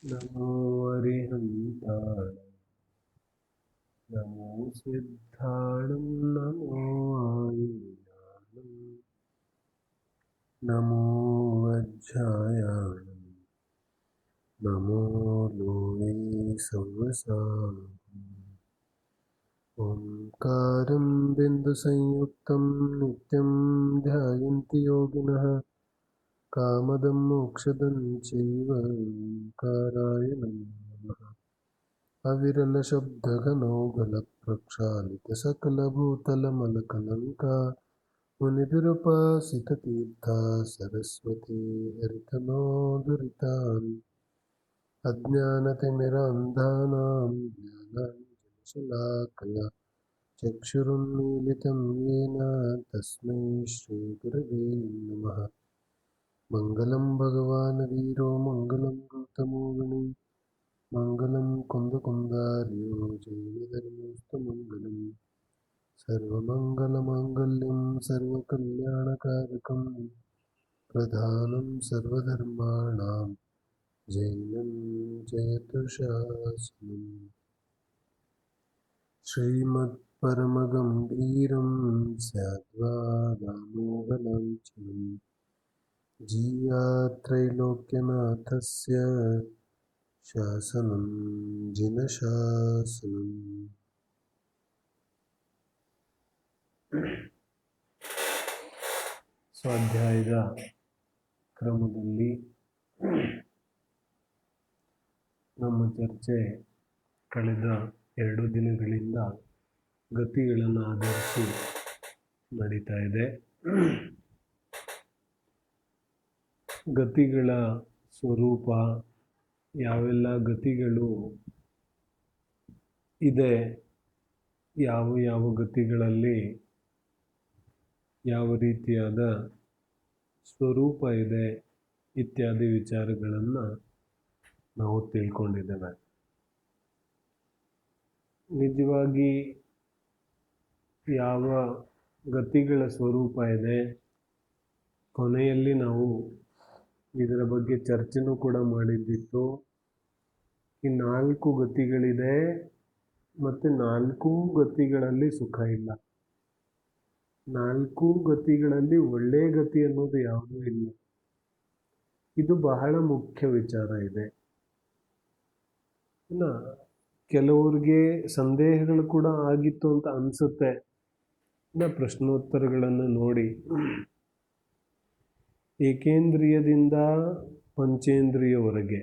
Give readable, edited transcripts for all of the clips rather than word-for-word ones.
नमो अरिहन्ताण नमो सिद्धाणं नमो आयुर्दानं नमो वज्रायाणं नमो लोके संवसानम् ओंकारं बिन्दुसंयुक्तं नित्यं ध्यायन्ति योगिनः कामदं मोक्षदं चैव ओंकाराय नमः अविरलशब्दघनौघलप्रक्षालितसकलभूतलमलकलङ्का मुनिभिरुपासिततीर्था सरस्वती हरितनोदुरितान् अज्ञानतिमिरान्धानां ज्ञानाञ्जनशलाकया चक्षुरुन्मीलितं येन तस्मै श्रीगुरवे नमः। मङ्गलं भगवान् वीरो मङ्गलं गौतमो गुणी मङ्गलं कुन्दकुन्दार्यो जैनधर्मोऽस्तुमङ्गलं सर्वमङ्गलमाङ्गल्यं सर्वकल्याणकारकं प्रधानं सर्वधर्माणां जैनं जयतु शासनम् श्रीमत्परमगम्भीरं स्याद्वादामोहलाञ्छनं जीयात्रैलोक्यनाथस्य शासनं जिनशासनम् ಸ್ವಾಧ್ಯಾಯದ ಕ್ರಮದಲ್ಲಿ ನಮ್ಮ ಚರ್ಚೆ ಕಳೆದ 2 ದಿನಗಳಿಂದ ಗತಿಗಳನ್ನು ಆಧರಿಸಿ ನಡೀತಾ ಇದೆ. ಗತಿಗಳ ಸ್ವರೂಪ, ಯಾವೆಲ್ಲ ಗತಿಗಳು ಇದೆ, ಯಾವ ಗತಿಗಳಲ್ಲಿ ಯಾವ ರೀತಿಯಾದ ಸ್ವರೂಪ ಇದೆ ಇತ್ಯಾದಿ ವಿಚಾರಗಳನ್ನು ನಾವು ತಿಳ್ಕೊಂಡಿದ್ದೇವೆ. ನಿಜವಾಗಿ ಯಾವ ಗತಿಗಳ ಸ್ವರೂಪ ಇದೆ, ಕೊನೆಯಲ್ಲಿ ನಾವು ಇದರ ಬಗ್ಗೆ ಚರ್ಚೆನೂ ಕೂಡ ಮಾಡಿದ್ದಿತ್ತು. ಈ 4 ಗತಿಗಳಿದೆ ಮತ್ತು 4 ಗತಿಗಳಲ್ಲಿ ಸುಖ ಇಲ್ಲ. 4 ಗತಿಗಳಲ್ಲಿ ಒಳ್ಳೆಯ ಗತಿ ಅನ್ನೋದು ಯಾವುದೂ ಇಲ್ಲ. ಇದು ಬಹಳ ಮುಖ್ಯ ವಿಚಾರ ಇದೆ. ಕೆಲವ್ರಿಗೆ ಸಂದೇಹಗಳು ಕೂಡ ಆಗಿತ್ತು ಅಂತ ಅನಿಸುತ್ತೆ. ಪ್ರಶ್ನೋತ್ತರಗಳನ್ನು ನೋಡಿ, ಏಕೇಂದ್ರಿಯದಿಂದ ಪಂಚೇಂದ್ರಿಯವರೆಗೆ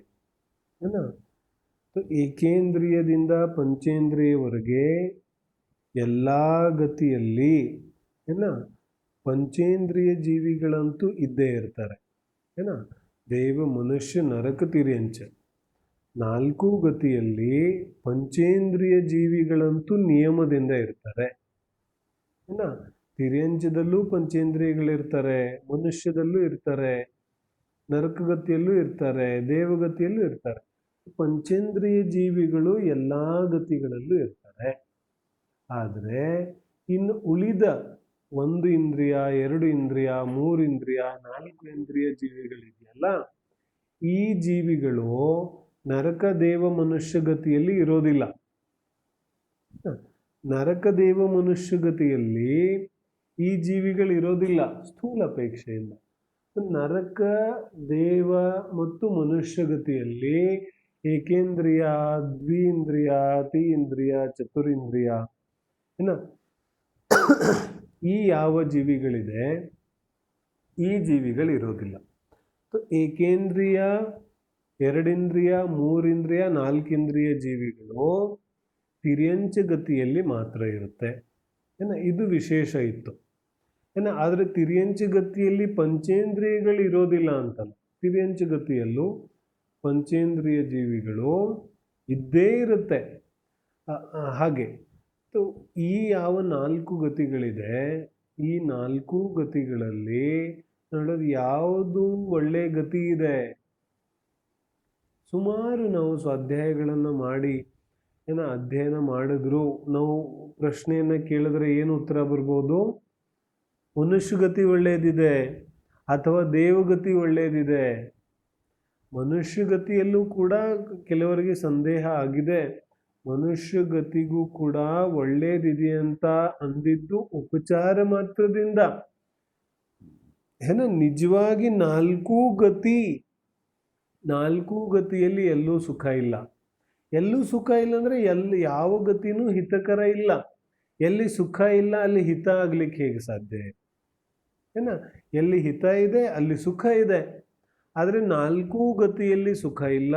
ಏಕೇಂದ್ರಿಯದಿಂದ ಪಂಚೇಂದ್ರಿಯವರೆಗೆ ಎಲ್ಲ ಗತಿಯಲ್ಲಿ ಪಂಚೇಂದ್ರಿಯ ಜೀವಿಗಳಂತೂ ಇದ್ದೇ ಇರ್ತಾರೆ. ದೇವ ಮನುಷ್ಯ ನರಕ ತಿರ್ಯಂಚ 4 ಗತಿಯಲ್ಲಿ ಪಂಚೇಂದ್ರಿಯ ಜೀವಿಗಳಂತೂ ನಿಯಮದಿಂದ ಇರ್ತಾರೆ. ತಿರ್ಯಂಚದಲ್ಲೂ ಪಂಚೇಂದ್ರಿಯಗಳಿರ್ತಾರೆ, ಮನುಷ್ಯದಲ್ಲೂ ಇರ್ತಾರೆ, ನರಕಗತಿಯಲ್ಲೂ ಇರ್ತಾರೆ, ದೇವಗತಿಯಲ್ಲೂ ಇರ್ತಾರೆ. ಪಂಚೇಂದ್ರಿಯ ಜೀವಿಗಳು ಎಲ್ಲ ಗತಿಗಳಲ್ಲೂ ಇರ್ತಾರೆ. ಆದರೆ ಇನ್ನು ಉಳಿದ 1 ಇಂದ್ರಿಯ, 2 ಇಂದ್ರಿಯ, 3 ಇಂದ್ರಿಯ, 4 ಇಂದ್ರಿಯ ಜೀವಿಗಳಿದೆಯಲ್ಲ, ಈ ಜೀವಿಗಳು ನರಕ ದೇವ ಮನುಷ್ಯ ಗತಿಯಲ್ಲಿ ಇರೋದಿಲ್ಲ. ನರಕ ದೇವ ಮನುಷ್ಯ ಗತಿಯಲ್ಲಿ ಈ ಜೀವಿಗಳು ಇರೋದಿಲ್ಲ ಸ್ಥೂಲ ಅಪೇಕ್ಷೆಯಿಂದ. ನರಕ ದೇವ ಮತ್ತು ಮನುಷ್ಯ ಗತಿಯಲ್ಲಿ ಏಕೇಂದ್ರಿಯ, ದ್ವಿಂದ್ರಿಯ, ತೀಂದ್ರಿಯ, ಚತುರಿಂದ್ರಿಯ ಈ ಯಾವ ಜೀವಿಗಳಿದೆ, ಈ ಜೀವಿಗಳಿರೋದಿಲ್ಲ. ಏಕೇಂದ್ರಿಯ, 2 ಇಂದ್ರಿಯ, 3 ಇಂದ್ರಿಯ, 4 ಇಂದ್ರಿಯ ಜೀವಿಗಳು ತಿರ್ಯಂಚ ಗತಿಯಲ್ಲಿ ಮಾತ್ರ ಇರುತ್ತೆ. ಇದು ವಿಶೇಷ ಇತ್ತು. ಆದರೆ ತಿರ್ಯಂಚ ಗತಿಯಲ್ಲಿ ಪಂಚೇಂದ್ರಿಯಗಳು ಇರೋದಿಲ್ಲ ಅಂತಲ್ಲ. ತಿರ್ಯಂಚ ಗತಿಯಲ್ಲೂ ಪಂಚೇಂದ್ರಿಯ ಜೀವಿಗಳು ಇದ್ದೇ ಇರುತ್ತೆ. ಹಾಗೆ ಈ ಯಾವ 4 ಗತಿಗಳಿದೆ, ಈ 4 ಗತಿಗಳಲ್ಲಿ ನೋಡೋದು ಯಾವುದು ಒಳ್ಳೆಯ ಗತಿ ಇದೆ. ಸುಮಾರು ನಾವು ಸ್ವಾಧ್ಯಾಯಗಳನ್ನು ಮಾಡಿ ಅಧ್ಯಯನ ಮಾಡಿದ್ರು ನಾವು ಪ್ರಶ್ನೆಯನ್ನು ಕೇಳಿದ್ರೆ ಏನು ಉತ್ತರ ಬರ್ಬೋದು? ಮನುಷ್ಯಗತಿ ಒಳ್ಳೆಯದಿದೆ ಅಥವಾ ದೇವಗತಿ ಒಳ್ಳೆಯದಿದೆ. ಮನುಷ್ಯಗತಿಯಲ್ಲೂ ಕೂಡ ಕೆಲವರಿಗೆ ಸಂದೇಹ ಆಗಿದೆ. ಮನುಷ್ಯಗತಿಗೂ ಕೂಡ ಒಳ್ಳೇದಿದೆಯಂತ ಅಂದಿದ್ದು ಉಪಚಾರ ಮಾತ್ರದಿಂದ. ನಿಜವಾಗಿ ನಾಲ್ಕು ಗತಿಯಲ್ಲಿ ಎಲ್ಲೂ ಸುಖ ಇಲ್ಲ. ಎಲ್ಲೂ ಸುಖ ಇಲ್ಲ ಅಂದ್ರೆ ಯಾವ ಗತಿನೂ ಹಿತಕರ ಇಲ್ಲ. ಎಲ್ಲಿ ಸುಖ ಇಲ್ಲ ಅಲ್ಲಿ ಹಿತ ಆಗ್ಲಿಕ್ಕೆ ಹೇಗೆ ಸಾಧ್ಯ? ಎಲ್ಲಿ ಹಿತ ಇದೆ ಅಲ್ಲಿ ಸುಖ ಇದೆ. ಆದ್ರೆ ನಾಲ್ಕೂ ಗತಿಯಲ್ಲಿ ಸುಖ ಇಲ್ಲ.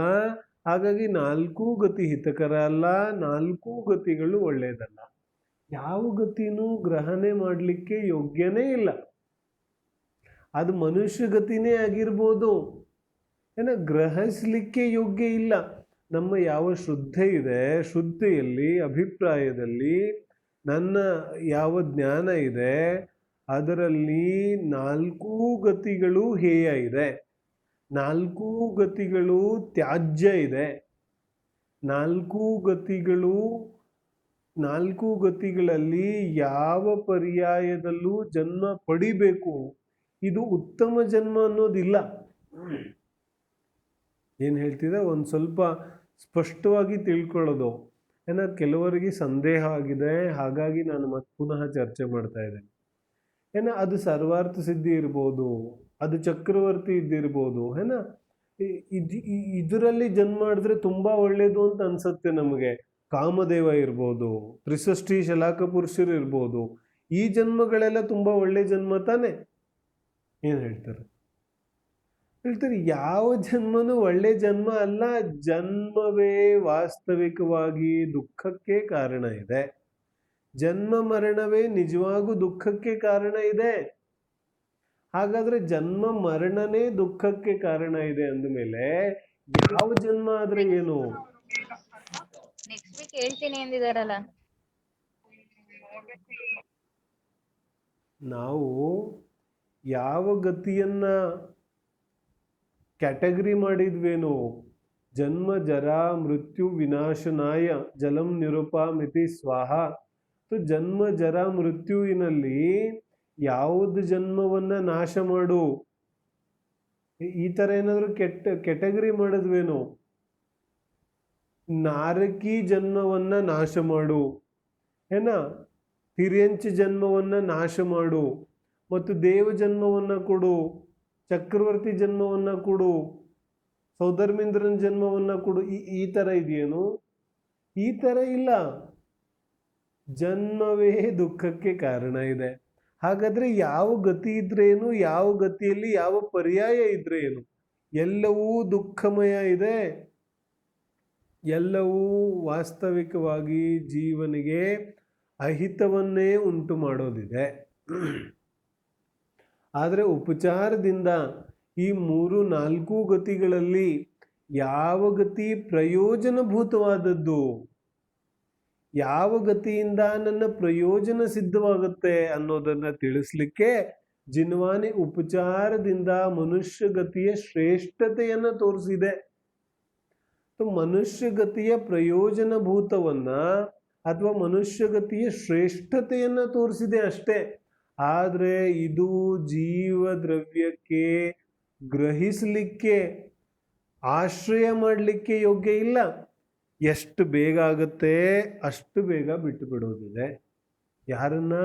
ಹಾಗಾಗಿ ನಾಲ್ಕೂ ಗತಿ ಹಿತಕರ ಅಲ್ಲ, ನಾಲ್ಕೂ ಗತಿಗಳು ಒಳ್ಳೆಯದಲ್ಲ. ಯಾವ ಗತಿನೂ ಗ್ರಹಣೆ ಮಾಡಲಿಕ್ಕೆ ಯೋಗ್ಯನೇ ಇಲ್ಲ. ಅದು ಮನುಷ್ಯ ಗತಿನೇ ಆಗಿರ್ಬೋದು, ಗ್ರಹಿಸ್ಲಿಕ್ಕೆ ಯೋಗ್ಯ ಇಲ್ಲ. ನಮ್ಮ ಯಾವ ಶ್ರದ್ಧೆ ಇದೆ, ಶ್ರದ್ಧೆಯಲ್ಲಿ ಅಭಿಪ್ರಾಯದಲ್ಲಿ ನನ್ನ ಯಾವ ಜ್ಞಾನ ಇದೆ ಅದರಲ್ಲಿ ನಾಲ್ಕೂ ಗತಿಗಳು ಹೇಯ ಇದೆ, ನಾಲ್ಕೂ ಗತಿಗಳು ತ್ಯಾಜ್ಯ ಇದೆ, ನಾಲ್ಕು ಗತಿಗಳಲ್ಲಿ ಯಾವ ಪರ್ಯಾಯದಲ್ಲೂ ಜನ್ಮ ಪಡಿಬೇಕು, ಇದು ಉತ್ತಮ ಜನ್ಮ ಅನ್ನೋದಿಲ್ಲ. ಏನು ಹೇಳ್ತಿದೆ ಒಂದು ಸ್ವಲ್ಪ ಸ್ಪಷ್ಟವಾಗಿ ತಿಳ್ಕೊಳ್ಳೋದು. ಕೆಲವರಿಗೆ ಸಂದೇಹ ಆಗಿದೆ, ಹಾಗಾಗಿ ನಾನು ಮತ್ತೆ ಪುನಃ ಚರ್ಚೆ ಮಾಡ್ತಾ ಇದ್ದೇನೆ. ಅದು ಸರ್ವಾರ್ಥ ಸಿದ್ಧಿ ಇರ್ಬೋದು, ಅದು ಚಕ್ರವರ್ತಿ ಇದ್ದಿರ್ಬೋದು. ಇದರಲ್ಲಿ ಜನ್ಮ ಮಾಡಿದ್ರೆ ತುಂಬಾ ಒಳ್ಳೇದು ಅಂತ ಅನ್ಸುತ್ತೆ ನಮಗೆ. ಕಾಮದೇವ ಇರ್ಬೋದು, ತ್ರಿಷಷ್ಠಿ ಶಲಾಕ ಪುರುಷರು ಇರ್ಬೋದು. ಈ ಜನ್ಮಗಳೆಲ್ಲ ತುಂಬಾ ಒಳ್ಳೆ ಜನ್ಮ ತಾನೆ? ಏನ್ ಹೇಳ್ತಾರೆ? ಯಾವ ಜನ್ಮನೂ ಒಳ್ಳೆ ಜನ್ಮ ಅಲ್ಲ. ಜನ್ಮವೇ ವಾಸ್ತವಿಕವಾಗಿ ದುಃಖಕ್ಕೆ ಕಾರಣ ಇದೆ. ಜನ್ಮ ಮರಣವೇ ನಿಜವಾಗೂ ದುಃಖಕ್ಕೆ ಕಾರಣ ಇದೆ. ಹಾಗಾದ್ರೆ ಜನ್ಮ ಮರಣನೇ ದುಃಖಕ್ಕೆ ಕಾರಣ ಇದೆ ಅಂದಮೇಲೆ ಯಾವ ಜನ್ಮ ಆದ್ರೆ ಏನು? ನೆಕ್ಸ್ಟ್ ವೀಕ್ ಹೇಳ್ತೀನಿ ಎಂದಿದಾರಲ್ಲ. ನಾವು ಯಾವ ಗತಿಯನ್ನ ಕ್ಯಾಟಗರಿ ಮಾಡಿದ್ವೇನೋ, ಜನ್ಮ ಜರಾ ಮೃತ್ಯು ವಿನಾಶನಾಯ ಜಲಂ ನಿರುಪಾಮಿತಿ ಸ್ವಾಹ. ಜನ್ಮ ಜರ ಮೃತ್ಯುವಿನಲ್ಲಿ ಯಾವುದು ಜನ್ಮವನ್ನ ನಾಶ ಮಾಡು, ಈ ತರ ಏನಾದ್ರು ಕೆಟಗರಿ ಮಾಡಿದ್ವೇನೋ. ನಾರಕಿ ಜನ್ಮವನ್ನ ನಾಶ ಮಾಡು, ತಿರ್ಯಂಚ ಜನ್ಮವನ್ನ ನಾಶ ಮಾಡು, ಮತ್ತು ದೇವ ಜನ್ಮವನ್ನ ಕೊಡು, ಚಕ್ರವರ್ತಿ ಜನ್ಮವನ್ನ ಕೊಡು, ಸೌಧರ್ಮೇಂದ್ರನ ಜನ್ಮವನ್ನ ಕೊಡು. ಈ ತರ ಇದೆಯೇನು? ಈ ತರ ಇಲ್ಲ. ಜನ್ಮವೇ ದುಃಖಕ್ಕೆ ಕಾರಣ ಇದೆ. ಹಾಗಾದ್ರೆ ಯಾವ ಗತಿ ಇದ್ರೇನು, ಯಾವ ಗತಿಯಲ್ಲಿ ಯಾವ ಪರ್ಯಾಯ ಇದ್ರೇನು? ಎಲ್ಲವೂ ದುಃಖಮಯ ಇದೆ. ಎಲ್ಲವೂ ವಾಸ್ತವಿಕವಾಗಿ ಜೀವನಿಗೆ ಅಹಿತವನ್ನೇ ಉಂಟು ಮಾಡೋದಿದೆ. ಆದರೆ ಉಪಚಾರದಿಂದ ಈ 3-4 ಗತಿಗಳಲ್ಲಿ ಯಾವ ಗತಿ ಪ್ರಯೋಜನಭೂತವಾದದ್ದು, ಯಾವ ಗತಿಯಿಂದ ನನ್ನ ಪ್ರಯೋಜನ ಸಿದ್ಧವಾಗುತ್ತೆ ಅನ್ನೋದನ್ನ ತಿಳಿಸ್ಲಿಕ್ಕೆ ಜಿನ್ವಾನಿ ಉಪಚಾರದಿಂದ ಮನುಷ್ಯ ಗತಿಯ ಶ್ರೇಷ್ಠತೆಯನ್ನ ತೋರಿಸಿದೆ. ಮನುಷ್ಯ ಗತಿಯ ಪ್ರಯೋಜನಭೂತವನ್ನ ಅಥವಾ ಮನುಷ್ಯ ಗತಿಯ ಶ್ರೇಷ್ಠತೆಯನ್ನ ತೋರಿಸಿದೆ ಅಷ್ಟೇ. ಆದ್ರೆ ಇದು ಜೀವ ದ್ರವ್ಯಕ್ಕೆ ಗ್ರಹಿಸಲಿಕ್ಕೆ, ಆಶ್ರಯ ಮಾಡಲಿಕ್ಕೆ ಯೋಗ್ಯ ಇಲ್ಲ. ಎಷ್ಟು ಬೇಗ ಆಗುತ್ತೆ ಅಷ್ಟು ಬೇಗ ಬಿಟ್ಟು ಬಿಡೋದಿದೆ. ಯಾರನ್ನ?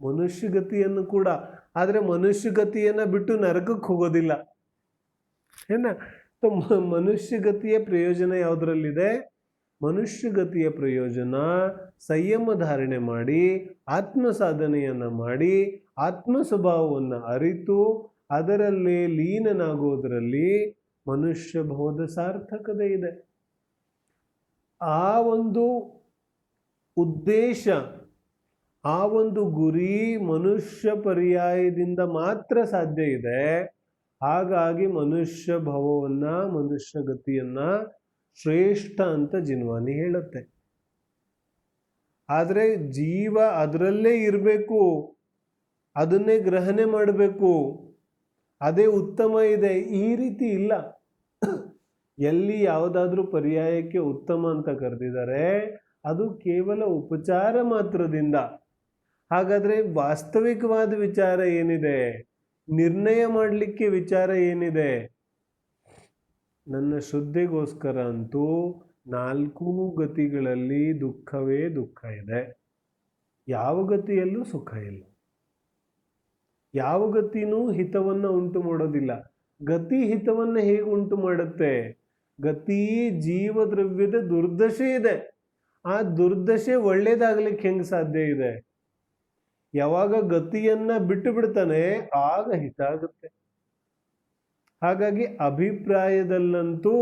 ಮನುಷ್ಯ ಗತಿಯನ್ನು ಕೂಡ. ಆದ್ರೆ ಮನುಷ್ಯ ಗತಿಯನ್ನ ಬಿಟ್ಟು ನರಕಕ್ಕೆ ಹೋಗೋದಿಲ್ಲ. ಮನುಷ್ಯ ಗತಿಯ ಪ್ರಯೋಜನ ಯಾವುದರಲ್ಲಿದೆ? ಮನುಷ್ಯ ಗತಿಯ ಪ್ರಯೋಜನ ಸಂಯಮ ಧಾರಣೆ ಮಾಡಿ, ಆತ್ಮ ಸಾಧನೆಯನ್ನ ಮಾಡಿ, ಆತ್ಮ ಸ್ವಭಾವವನ್ನು ಅರಿತು ಅದರಲ್ಲೇ ಲೀನನಾಗೋದರಲ್ಲಿ ಮನುಷ್ಯ ಭವದ ಸಾರ್ಥಕತೆ ಇದೆ. ಆ ಒಂದು ಉದ್ದೇಶ, ಆ ಒಂದು ಗುರಿ ಮನುಷ್ಯ ಪರ್ಯಾಯದಿಂದ ಮಾತ್ರ ಸಾಧ್ಯ ಇದೆ. ಹಾಗಾಗಿ ಮನುಷ್ಯ ಭವವನ್ನ, ಮನುಷ್ಯ ಗತಿಯನ್ನ ಶ್ರೇಷ್ಠ ಅಂತ ಜಿನ್ವಾನಿ ಹೇಳುತ್ತೆ. ಆದ್ರೆ ಜೀವ ಅದರಲ್ಲೇ ಇರಬೇಕು, ಅದನ್ನೇ ಗ್ರಹಣೆ ಮಾಡಬೇಕು, ಅದೇ ಉತ್ತಮ ಇದೆ, ಈ ರೀತಿ ಇಲ್ಲ. ಎಲ್ಲಿ ಯಾವುದಾದ್ರೂ ಪರ್ಯಾಯಕ್ಕೆ ಉತ್ತಮ ಅಂತ ಕರೆದಿದ್ದಾರೆ ಅದು ಕೇವಲ ಉಪಚಾರ ಮಾತ್ರದಿಂದ. ಹಾಗಾದ್ರೆ ವಾಸ್ತವಿಕವಾದ ವಿಚಾರ ಏನಿದೆ, ನಿರ್ಣಯ ಮಾಡಲಿಕ್ಕೆ ವಿಚಾರ ಏನಿದೆ? ನನ್ನ ಶ್ರದ್ಧೆಗೋಸ್ಕರ ಅಂತೂ 4 ಗತಿಗಳಲ್ಲಿ ದುಃಖವೇ ದುಃಖ ಇದೆ. ಯಾವ ಗತಿಯಲ್ಲೂ ಸುಖ ಇಲ್ಲ. ಯಾವ ಗತಿನೂ ಹಿತವನ್ನು ಉಂಟು ಮಾಡೋದಿಲ್ಲ. ಗತಿ ಹಿತವನ್ನು ಹೇಗೆ ಉಂಟು ಮಾಡುತ್ತೆ? ಗತಿ ಜೀವದ್ರವ್ಯದ ದುರ್ದಶೆ ಇದೆ. ಆ ದುರ್ದಶೆ ಒಳ್ಳೇದಾಗ್ಲಿಕ್ಕೆ ಹೆಂಗೆ ಸಾಧ್ಯ ಇದೆ? ಯಾವಾಗ ಗತಿಯನ್ನ ಬಿಟ್ಟು ಬಿಡ್ತಾನೆ ಆಗ ಹಿತ ಆಗುತ್ತೆ. ಹಾಗಾಗಿ ಅಭಿಪ್ರಾಯದಲ್ಲಂತೂ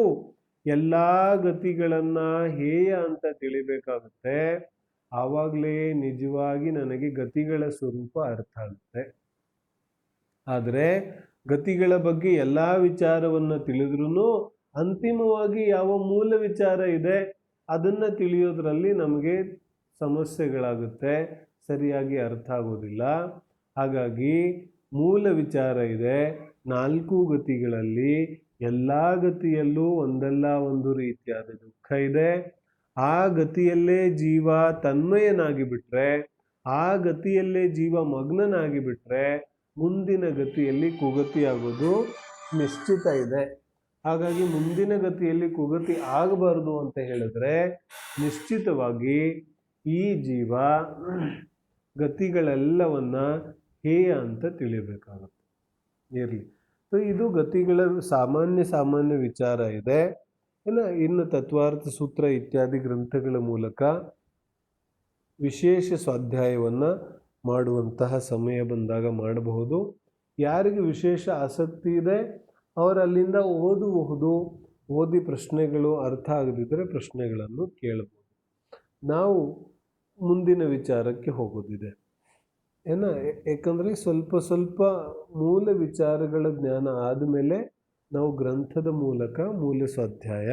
ಎಲ್ಲ ಗತಿಗಳನ್ನ ಹೇಯ ಅಂತ ತಿಳಿಬೇಕಾಗುತ್ತೆ. ಆವಾಗಲೇ ನಿಜವಾಗಿ ನನಗೆ ಗತಿಗಳ ಸ್ವರೂಪ ಅರ್ಥ ಆಗುತ್ತೆ. ಆದರೆ ಗತಿಗಳ ಬಗ್ಗೆ ಎಲ್ಲ ವಿಚಾರವನ್ನು ತಿಳಿದ್ರೂ ಅಂತಿಮವಾಗಿ ಯಾವ ಮೂಲ ವಿಚಾರ ಇದೆ ಅದನ್ನು ತಿಳಿಯೋದ್ರಲ್ಲಿ ನಮಗೆ ಸಮಸ್ಯೆಗಳಾಗುತ್ತೆ, ಸರಿಯಾಗಿ ಅರ್ಥ ಆಗೋದಿಲ್ಲ. ಹಾಗಾಗಿ ಮೂಲ ವಿಚಾರ ಇದೆ. 4 ಗತಿಗಳಲ್ಲಿ ಎಲ್ಲ ಗತಿಯಲ್ಲೂ ಒಂದಲ್ಲ ಒಂದು ರೀತಿಯಾದ ದುಃಖ ಇದೆ. ಆ ಗತಿಯಲ್ಲೇ ಜೀವ ತನ್ಮಯನಾಗಿ ಬಿಟ್ರೆ, ಆ ಗತಿಯಲ್ಲೇ ಜೀವ ಮಗ್ನನಾಗಿ ಬಿಟ್ರೆ ಮುಂದಿನ ಗತಿಯಲ್ಲಿ ಕುಗತಿ ಆಗೋದು ನಿಶ್ಚಿತ ಇದೆ. ಹಾಗಾಗಿ ಮುಂದಿನ ಗತಿಯಲ್ಲಿ ಕುಗತಿ ಆಗಬಾರ್ದು ಅಂತ ಹೇಳಿದ್ರೆ ನಿಶ್ಚಿತವಾಗಿ ಈ ಜೀವ ಗತಿಗಳೆಲ್ಲವನ್ನ ಹೇಯ ಅಂತ ತಿಳಿಬೇಕಾಗುತ್ತೆ. ಇರಲಿ, ಇದು ಗತಿಗಳ ಸಾಮಾನ್ಯ ವಿಚಾರ ಇದೆ. ಇನ್ನು ತತ್ವಾರ್ಥ ಸೂತ್ರ ಇತ್ಯಾದಿ ಗ್ರಂಥಗಳ ಮೂಲಕ ವಿಶೇಷ ಸ್ವಾಧ್ಯಾಯವನ್ನು ಮಾಡುವಂತಹ ಸಮಯ ಬಂದಾಗ ಮಾಡಬಹುದು. ಯಾರಿಗೆ ವಿಶೇಷ ಆಸಕ್ತಿ ಇದೆ ಅವರು ಅಲ್ಲಿಂದ ಓದಬಹುದು. ಓದಿ ಪ್ರಶ್ನೆಗಳು ಅರ್ಥ ಆಗದಿದ್ದರೆ ಪ್ರಶ್ನೆಗಳನ್ನು ಕೇಳಬಹುದು. ನಾವು ಮುಂದಿನ ವಿಚಾರಕ್ಕೆ ಹೋಗೋದಿದೆ ಯಾಕಂದರೆ ಸ್ವಲ್ಪ ಮೂಲ ವಿಚಾರಗಳ ಜ್ಞಾನ ಆದಮೇಲೆ ನಾವು ಗ್ರಂಥದ ಮೂಲಕ ಮೂಲ ಸ್ವಾಧ್ಯಾಯ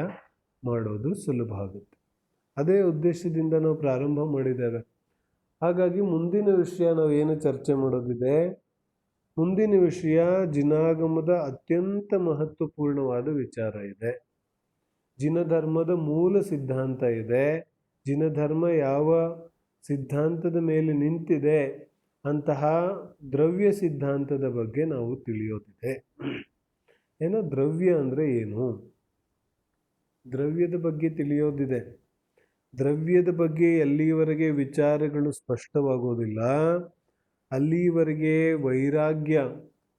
ಮಾಡೋದು ಸುಲಭ ಆಗುತ್ತೆ. ಅದೇ ಉದ್ದೇಶದಿಂದ ನಾವು ಪ್ರಾರಂಭ ಮಾಡಿದ್ದೇವೆ. ಹಾಗಾಗಿ ಮುಂದಿನ ವಿಷಯ ನಾವು ಏನು ಚರ್ಚೆ ಮಾಡೋದಿದೆ? ಮುಂದಿನ ವಿಷಯ ಜಿನಾಗಮದ ಅತ್ಯಂತ ಮಹತ್ವಪೂರ್ಣವಾದ ವಿಚಾರ ಇದೆ. ಜಿನಧರ್ಮದ ಮೂಲ ಸಿದ್ಧಾಂತ ಇದೆ. ಜಿನಧರ್ಮ ಯಾವ ಸಿದ್ಧಾಂತದ ಮೇಲೆ ನಿಂತಿದೆ ಅಂತಹ ದ್ರವ್ಯ ಸಿದ್ಧಾಂತದ ಬಗ್ಗೆ ನಾವು ತಿಳಿಯೋದಿದೆ. ದ್ರವ್ಯ ಅಂದರೆ ಏನು? ದ್ರವ್ಯದ ಬಗ್ಗೆ ತಿಳಿಯೋದಿದೆ. ದ್ರವ್ಯದ ಬಗ್ಗೆ ಎಲ್ಲಿವರೆಗೆ ವಿಚಾರಗಳು ಸ್ಪಷ್ಟವಾಗೋದಿಲ್ಲ ಅಲ್ಲಿವರೆಗೆ ವೈರಾಗ್ಯ,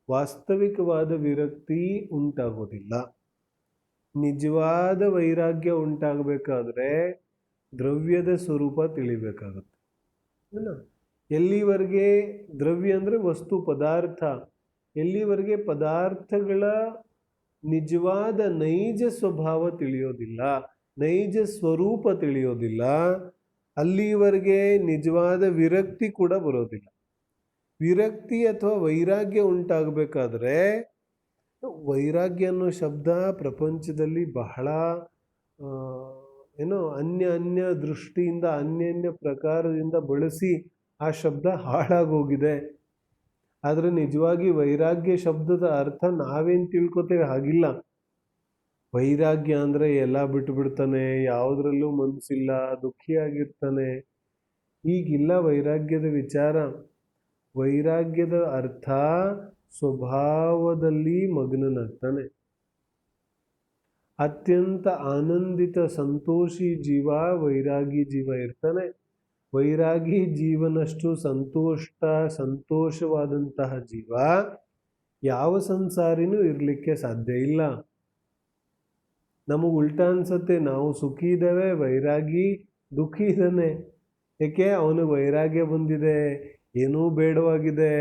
ವಾಸ್ತವಿಕವಾದ ವಿರಕ್ತಿ ಉಂಟಾಗೋದಿಲ್ಲ. ನಿಜವಾದ ವೈರಾಗ್ಯ ಉಂಟಾಗಬೇಕಾದ್ರೆ ದ್ರವ್ಯದ ಸ್ವರೂಪ ತಿಳಿಬೇಕಾಗುತ್ತೆ. ಎಲ್ಲಿವರೆಗೆ ದ್ರವ್ಯ ಅಂದರೆ ವಸ್ತು, ಪದಾರ್ಥ, ಎಲ್ಲಿವರೆಗೆ ಪದಾರ್ಥಗಳ ನಿಜವಾದ ನೈಜ ಸ್ವಭಾವ ತಿಳಿಯೋದಿಲ್ಲ, ನೈಜ ಸ್ವರೂಪ ತಿಳಿಯೋದಿಲ್ಲ, ಅಲ್ಲಿವರೆಗೆ ನಿಜವಾದ ವಿರಕ್ತಿ ಕೂಡ ಬರೋದಿಲ್ಲ. ವಿರಕ್ತಿ ಅಥವಾ ವೈರಾಗ್ಯ ಉಂಟಾಗಬೇಕಾದ್ರೆ, ವೈರಾಗ್ಯ ಅನ್ನೋ ಶಬ್ದ ಪ್ರಪಂಚದಲ್ಲಿ ಬಹಳ ಅನ್ಯ ದೃಷ್ಟಿಯಿಂದ ಅನ್ಯ ಪ್ರಕಾರದಿಂದ ಬಳಸಿ ಆ ಶಬ್ದ ಹಾಳಾಗೋಗಿದೆ. ಆದರೆ ನಿಜವಾಗಿ ವೈರಾಗ್ಯ ಶಬ್ದದ ಅರ್ಥ ನಾವೇನು ತಿಳ್ಕೊತೇವೆ ಹಾಗಿಲ್ಲ. ವೈರಾಗ್ಯ ಅಂದರೆ ಎಲ್ಲ ಬಿಟ್ಬಿಡ್ತಾನೆ, ಯಾವುದ್ರಲ್ಲೂ ಮನಸ್ಸಿಲ್ಲ, ದುಃಖಿಯಾಗಿರ್ತಾನೆ, ಹೀಗಿಲ್ಲ ವೈರಾಗ್ಯದ ವಿಚಾರ. ವೈರಾಗ್ಯದ ಅರ್ಥ ಸ್ವಭಾವದಲ್ಲಿ ಮಗ್ನನಾಗ್ತಾನೆ. ಅತ್ಯಂತ ಆನಂದಿತ ಸಂತೋಷಿ ಜೀವ ವೈರಾಗಿ ಜೀವ ಇರ್ತಾನೆ. ವೈರಾಗಿ ಜೀವನಷ್ಟು ಸಂತೋಷವಾದಂತಹ ಜೀವ ಯಾವ ಸಂಸಾರಿನೂ ಇರಲಿಕ್ಕೆ ಸಾಧ್ಯ ಇಲ್ಲ. ನಮಗೆ ಉಲ್ಟಾ ಅನ್ಸತ್ತೆ, ನಾವು ಸುಖಿ ಇದ್ದೇವೆ, ವೈರಾಗಿ ದುಃಖಿ ಇದ್ದಾನೆ. ಏಕೆ? ಅವನಿಗೆ ವೈರಾಗ್ಯ ಬಂದಿದೆ, ಏನೂ ಬೇಡವಾಗಿದೆ,